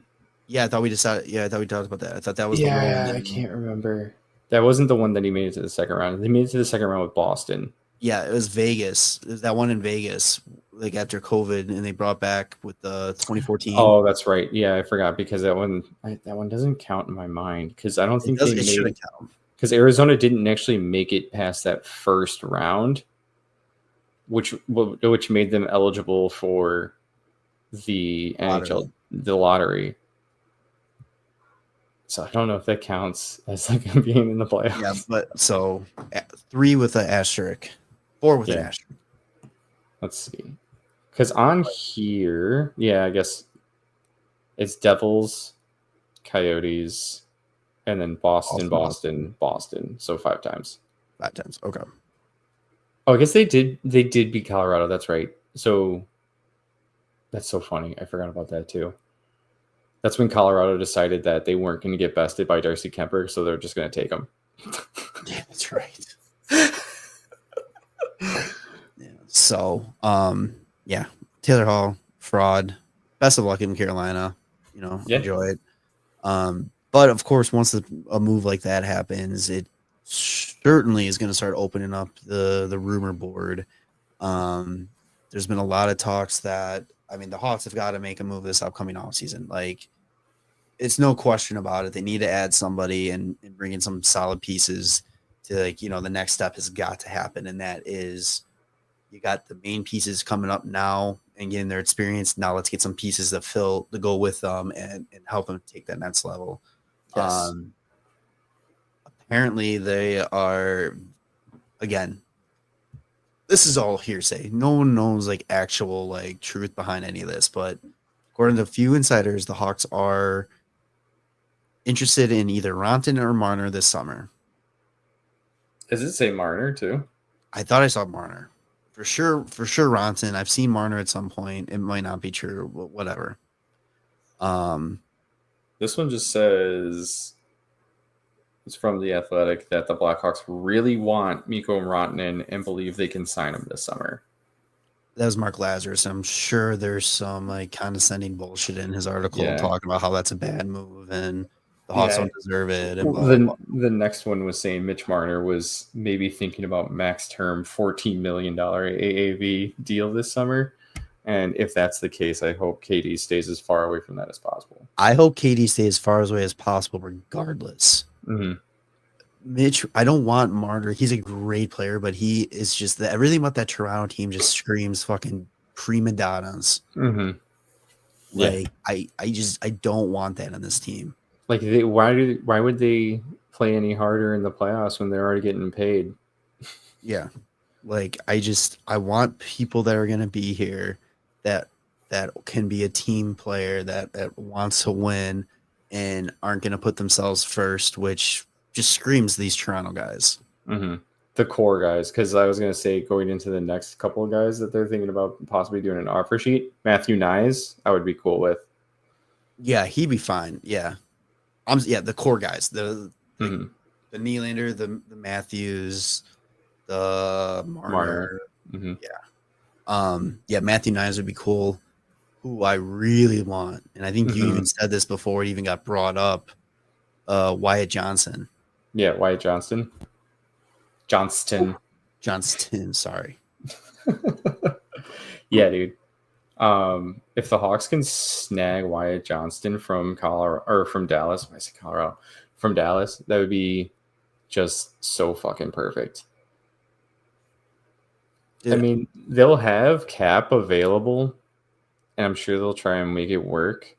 I thought we decided. Yeah, I thought we talked about that. I thought that was the one. I can't remember. That wasn't the one that he made it to the second round. They made it to the second round with Boston. Yeah, it was Vegas. It was that one in Vegas, like after COVID, and they brought back with the 2014. Oh, that's right. Yeah, I forgot because that one doesn't count in my mind because I don't think they made it count because Arizona didn't actually make it past that first round, which made them eligible for the NHL, the lottery. So I don't know if that counts as like being in the playoffs. Yeah, but so 3 with an asterisk, 4 with an asterisk. Let's see. Because on here, I guess it's Devils, Coyotes, and then Boston. So 5 times. 5 times. Okay. Oh, I guess they did beat Colorado. That's right. So that's so funny. I forgot about that too. That's when Colorado decided that they weren't going to get bested by Darcy Kemper, so they're just going to take him. Yeah, that's right. So, Taylor Hall, fraud. Best of luck in Carolina. Enjoy it. But of course, once a move like that happens, it certainly is going to start opening up the rumor board. There's been a lot of talks that the Hawks have got to make a move this upcoming offseason. Like, it's no question about it. They need to add somebody and bring in some solid pieces to, the next step has got to happen. And that is, you got the main pieces coming up now and getting their experience. Now let's get some pieces to go with them and help them take that next level. Yes. Apparently they are, again, this is all hearsay. No one knows actual truth behind any of this, but according to a few insiders, the Hawks are interested in either Ronton or Marner this summer. Does it say Marner too? I thought I saw Marner. For sure Ronton. I've seen Marner at some point. It might not be true, but whatever. This one just says it's from The Athletic that the Blackhawks really want Mikko Rantanen and believe they can sign him this summer. That was Mark Lazarus. I'm sure there's some condescending bullshit in his article talking about how that's a bad move and the Hawks don't deserve it. And blah, the blah. next one was saying Mitch Marner was maybe thinking about max term $14 million AAV deal this summer, And if that's the case, I hope KD stays as far away from that as possible. I hope KD stays as far away as possible, regardless. Mm-hmm. Mitch, I don't want Marner. He's a great player, but he is just everything about that Toronto team just screams fucking prima donnas. Mm-hmm. Like I don't want that on this team. Like why would they play any harder in the playoffs when they're already getting paid? Yeah. Like I want people that are gonna be here that can be a team player that wants to win and aren't gonna put themselves first, which just screams these Toronto guys. Mm-hmm. The core guys, because I was going to say going into the next couple of guys that they're thinking about possibly doing an offer sheet. Matthew Nyes, I would be cool with. Yeah, he'd be fine. Yeah, the core guys, the Nylander, the Matthews, the Marner. Mm-hmm. Yeah, Matthew Nyes would be cool. Who I really want, and I think you even said this before it even got brought up. Wyatt Johnston. Yeah, Wyatt Johnston. Johnston, sorry. Yeah, dude. If the Hawks can snag Wyatt Johnston from Colorado or from Dallas, I say Colorado, from Dallas, that would be just so fucking perfect. Dude. I mean, they'll have cap available, and I'm sure they'll try and make it work.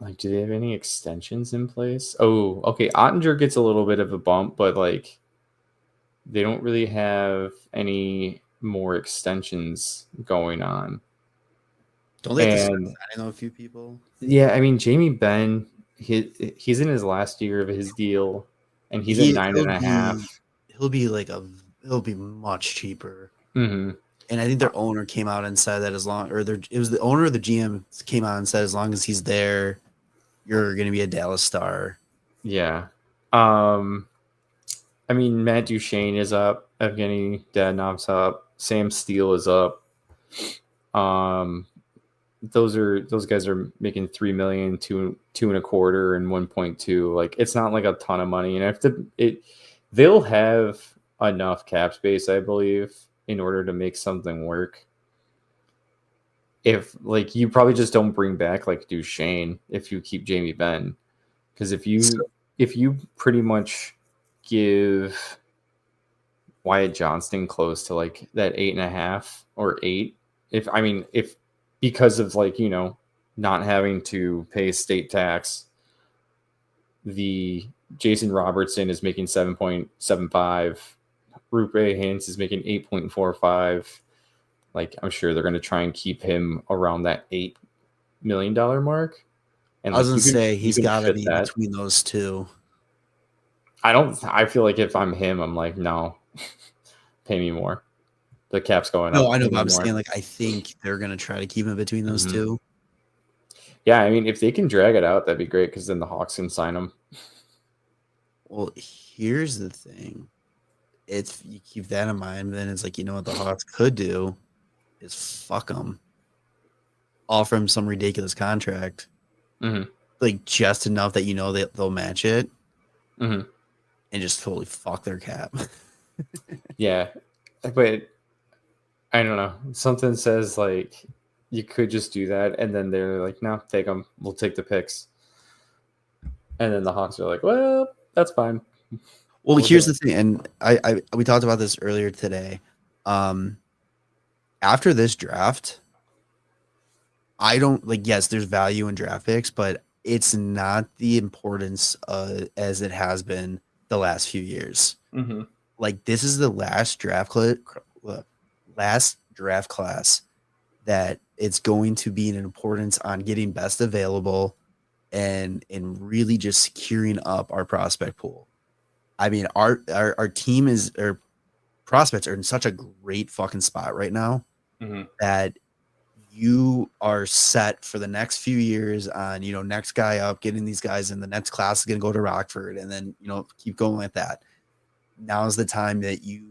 Like, do they have any extensions in place? Oh, okay. Ottinger gets a little bit of a bump, but like, they don't really have any more extensions going on. Don't they have to start signing a few people? Yeah, I mean, Jamie Benn, he's in his last year of his deal, and he's at 9.5. He'll be much cheaper. Mm-hmm. And I think their owner came out and said that it was the owner of the GM came out and said as long as he's there, you're going to be a Dallas star. Yeah. I mean, Matt Duchene is up. Evgeny Dadonov's up. Sam Steele is up. Those guys are making $3 million, $2.25, and 1.2. Like, it's not like a ton of money, and they'll have enough cap space, I believe, in order to make something work. If like you probably just don't bring back like Duchene if you keep Jamie Benn, because if you pretty much give Wyatt Johnston close to like that 8.5 or 8, if because of like, you know, not having to pay state tax, the Jason Robertson is making 7.75, Rupe Hintz is making 8.45. Like, I'm sure they're going to try and keep him around that $8 million mark. And I was going to say he's got to be between those two. I feel like if I'm him, I'm like, no, pay me more. The cap's going up. No, I know, but I'm saying like I think they're going to try to keep him between those two. Yeah, I mean, if they can drag it out, that'd be great because then the Hawks can sign him. Well, here's the thing. If you keep that in mind, then it's like, you know what the Hawks could do is fuck them. Offer him some ridiculous contract. Mm-hmm. Like just enough that you know that they'll match it. Mm-hmm. And just totally fuck their cap. Yeah. But I don't know. Something says like you could just do that. And then they're like, no, take them. We'll take the picks. And then the Hawks are like, well, that's fine. Well, here's the thing. And we talked about this earlier today. After this draft, I don't like, yes, there's value in draft picks, but it's not the importance as it has been the last few years. Mm-hmm. Like this is the last draft class that it's going to be an importance on getting best available and really just securing up our prospect pool. I mean, our team our prospects are in such a great fucking spot right now that you are set for the next few years on, you know, next guy up, getting these guys in the next class is going to go to Rockford and then, you know, keep going like that. Now is the time that you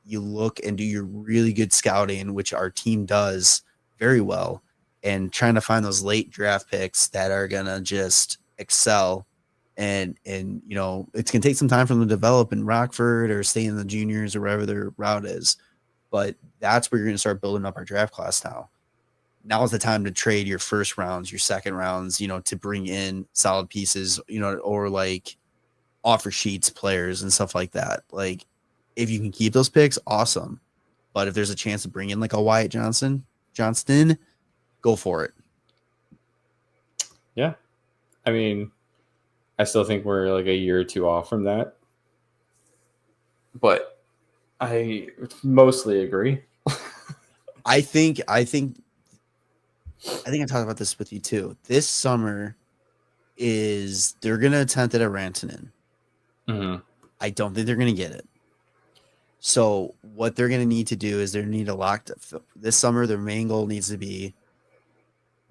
look and do your really good scouting, which our team does very well, and trying to find those late draft picks that are going to just excel. And, you know, it's going to take some time for them to develop in Rockford or stay in the juniors or wherever their route is. but that's where you're going to start building up our draft class now. Now is the time to trade your first rounds, your second rounds, to bring in solid pieces, or like offer sheets players and stuff like that. Like if you can keep those picks, awesome. But if there's a chance to bring in like a Wyatt Johnston, go for it. Yeah. I mean, I still think we're like a year or two off from that. But I mostly agree. I think I talked about this with you too. This summer they're gonna attempt it at Rantanen. Mm-hmm. I don't think they're gonna get it. So what they're gonna need to do is they need to lock this summer. Their main goal needs to be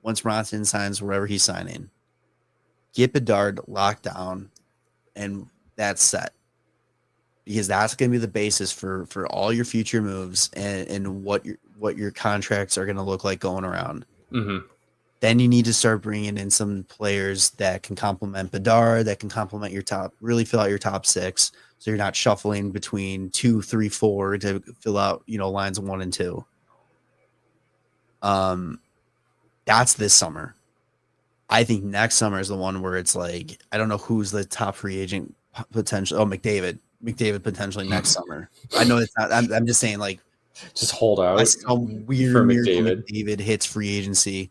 once Rantanen signs wherever he's signing, get Bedard locked down, and that's set. Because that's going to be the basis for all your future moves and what your contracts are going to look like going around. Mm-hmm. Then you need to start bringing in some players that can complement Bedard, that can complement your really fill out your top six. So you're not shuffling between 2, 3, 4 to fill out, lines 1 and 2. That's this summer. I think next summer is the one where it's like, I don't know who's the top free agent potential. Oh, McDavid potentially next summer. I know it's not. I'm just saying, like, just hold out. Some weird miracle McDavid hits free agency.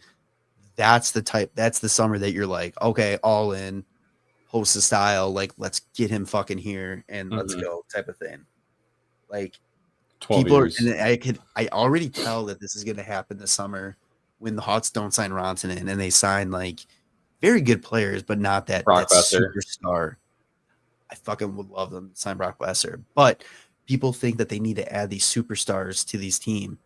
That's the summer that you're like, okay, all in, host the style. Like, let's get him fucking here and let's go type of thing. Like, 12 years. And I already tell that this is going to happen this summer when the Hawks don't sign Rantanen and they sign like very good players, but not that superstar. I fucking would love them to sign Brock Lesnar, but people think that they need to add these superstars to these team,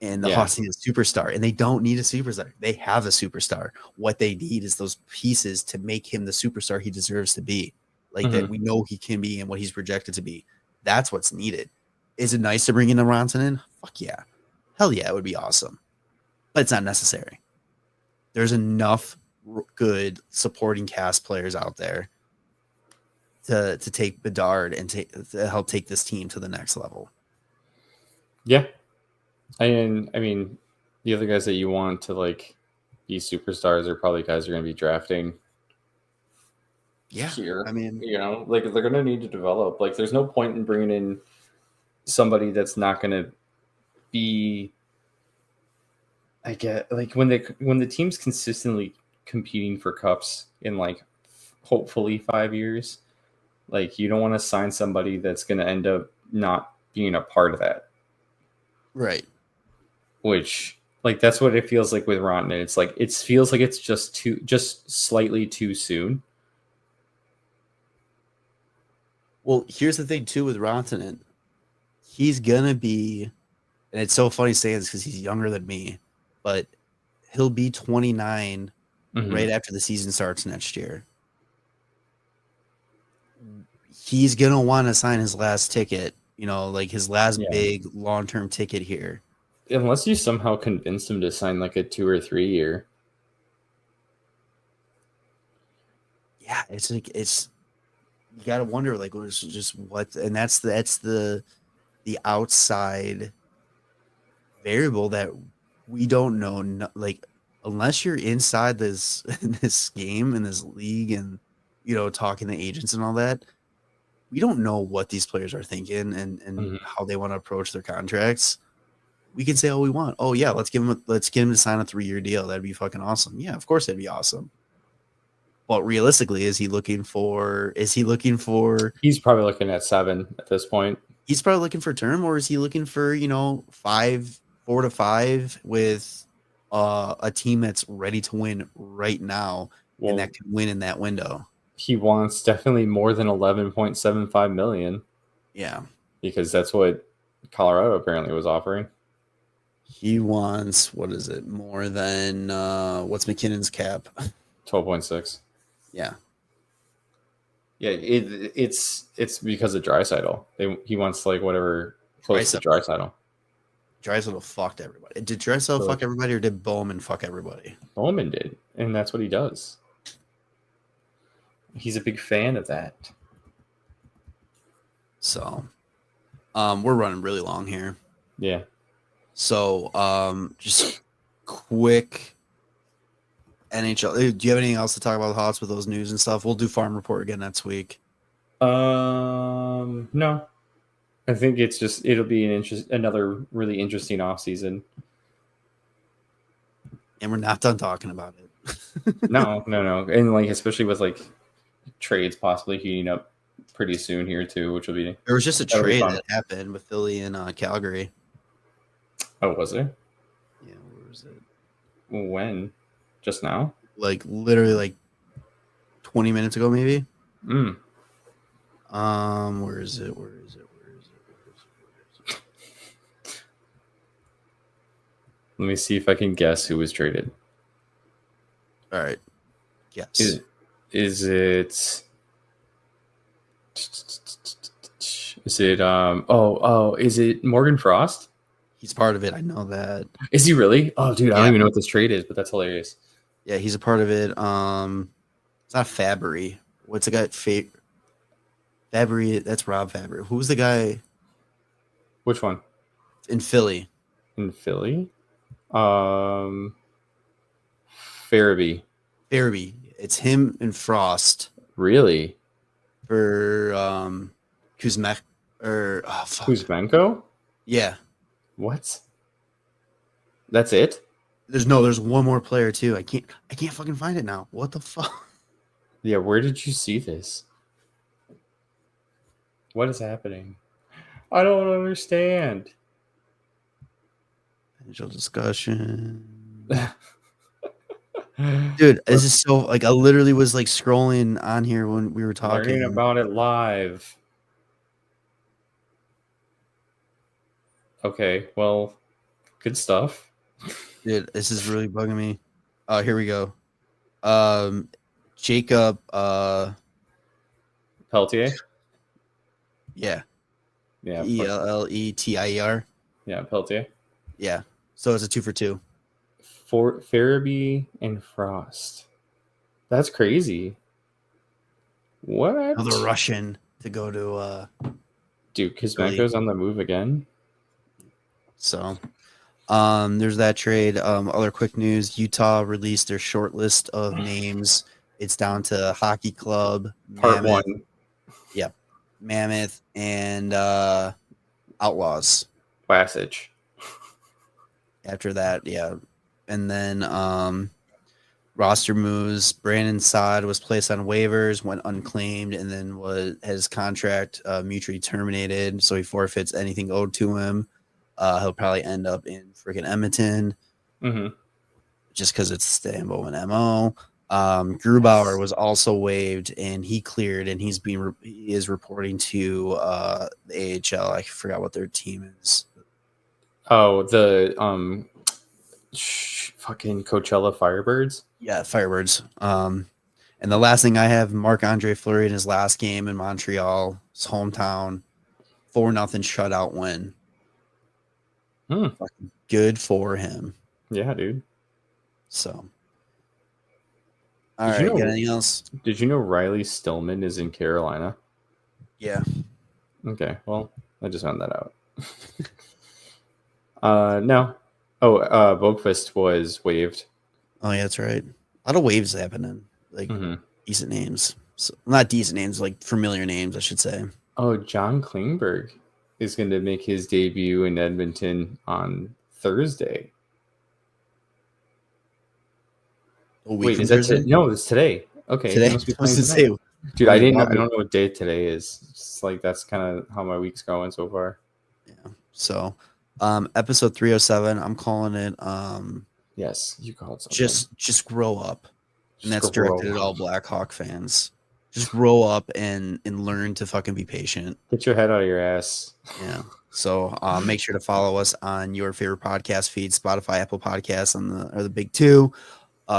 and the Hawks need a superstar, and they don't need a superstar. They have a superstar. What they need is those pieces to make him the superstar he deserves to be, like that we know he can be and what he's projected to be. That's what's needed. Is it nice to bring in a Rantanen? Fuck yeah. Hell yeah, it would be awesome. But it's not necessary. There's enough good supporting cast players out there to take Bedard and to help take this team to the next level. Yeah. And I mean, the other guys that you want to like be superstars are probably guys you're going to be drafting. Yeah. Here. I mean, like they're going to need to develop. Like there's no point in bringing in somebody that's not going to be, I get like when the team's consistently competing for cups in like hopefully 5 years, like you don't want to sign somebody that's going to end up not being a part of that. Right. Which like that's what it feels like with Rantanen. It's like it feels like it's just slightly too soon. Well, here's the thing too with Rantanen. He's gonna be, and it's so funny saying this because he's younger than me, but he'll be 29 right after the season starts next year. He's gonna want to sign his last ticket, like his last big long-term ticket here. Unless you somehow convince him to sign like a 2 or 3 year. Yeah, it's like you gotta wonder like just what, and that's the outside variable that we don't know. Like unless you're inside this game in this league and talking to agents and all that, we don't know what these players are thinking and how they want to approach their contracts. We can say all we want. Oh yeah, let's get him to sign a 3-year deal. That'd be fucking awesome. Yeah, of course that'd be awesome. But realistically, is he looking for? He's probably looking at 7 at this point. He's probably looking for term, or is he looking for 4 to 5 with a team that's ready to win right now and that can win in that window? He wants definitely more than $11.75 million. Yeah, because that's what Colorado apparently was offering. He wants, what is it, more than what's McKinnon's cap? 12.6. Yeah. Yeah, it's because of Draisaitl. He wants like whatever close to Draisaitl. Draisaitl fucked everybody. Did Draisaitl fuck everybody, or did Bowman fuck everybody? Bowman did, and that's what he does. He's a big fan of that. So, we're running really long here. Yeah. So, just quick NHL. Do you have anything else to talk about the Hawks with those news and stuff? We'll do farm report again next week. No. I think it'll be another really interesting offseason. And we're not done talking about it. No. And like especially with like trades possibly heating up pretty soon here too, which will be There was just a that'll be trade fun. that happened with Philly and Calgary. Oh, was there? Yeah, where was it? When? Just now? Like literally like 20 minutes ago, maybe. Mm. Where is it? Let me see if I can guess who was traded. All right. Yes. Is it is it Morgan Frost? He's part of it. I know that. Is he really? Oh dude, I Yeah. don't even know what this trade is, but that's hilarious. Yeah, he's a part of it. It's not Fabry. What's the guy? Fabry. That's Rob Fabry. Who's the guy Which one? in Philly? In Philly? Farabee. Farabee. It's him and Frost Really? for Kuzmek or Kuzmenko? Yeah. What? That's it? There's one more player too. I can't fucking find it now. What the fuck? Yeah, where did you see this? What is happening? I don't understand. Financial discussion. Dude, this is so like I literally was like scrolling on here when we were talking Learning about it live. Okay, well, good stuff. Dude, this is really bugging me. Here we go. Jacob Peltier? Yeah. Yeah. Eletier. Yeah, Peltier. Yeah. So it's a 2 for 2. For Farabee and Frost. That's crazy. What? Another Russian to go to dude, Kuzmenko's on the move again. So there's that trade. Other quick news, Utah released their short list of names. It's down to Hockey Club, Part Mammoth, 1. Yep. Mammoth and Outlaws. Passage. After that, yeah. And then roster moves. Brandon Saad was placed on waivers, went unclaimed, and then his contract mutually terminated. So he forfeits anything owed to him. He'll probably end up in freaking Edmonton, just because it's the MO. Grubauer was also waived, and he cleared, and he is reporting to the AHL. I forgot what their team is. Oh, the fucking Coachella Firebirds. Yeah, Firebirds. And the last thing I have, Marc-Andre Fleury in his last game in Montreal, his hometown, 4-0 shutout win. Fucking good for him. Yeah, dude. So, all right, got anything else? Did you know Riley Stillman is in Carolina? Yeah. Okay, well, I just found that out. No. Oh, Boqvist was waived. Oh, yeah, that's right. A lot of waves happening. Like decent names. So, not decent names, like familiar names, I should say. Oh, John Klingberg is going to make his debut in Edmonton on Thursday. Wait, is that today? No, it's today. Okay, today. Dude, I don't know what day today is. It's like that's kind of how my week's going so far. Yeah. So, episode 307. I'm calling it. Yes, you called something. Just grow up, and that's directed at all Blackhawk fans. Just grow up and learn to fucking be patient. Get your head out of your ass. Yeah. So make sure to follow us on your favorite podcast feed, Spotify, Apple Podcasts, are the big two.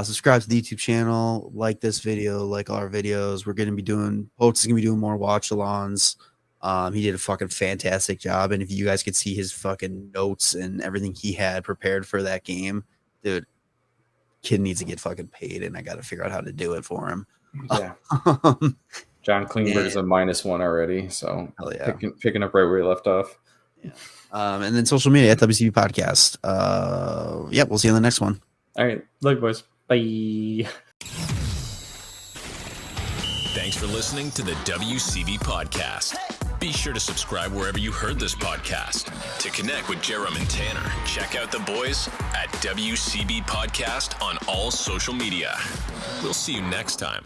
Subscribe to the YouTube channel, like this video, like all our videos. We're going to be doing, Oates is going to be doing more watch-alongs. He did a fucking fantastic job. And if you guys could see his fucking notes and everything he had prepared for that game, dude, kid needs to get fucking paid. And I got to figure out how to do it for him. Yeah. John Klingberg is a -1 already. So hell yeah. picking up right where he left off. And then social media at WCB Podcast. Yeah, we'll see you on the next one. All right. Look, boys. Bye. Thanks for listening to the WCB Podcast. Be sure to subscribe wherever you heard this podcast. To connect with Jarom and Tanner, check out the boys at WCB Podcast on all social media. We'll see you next time.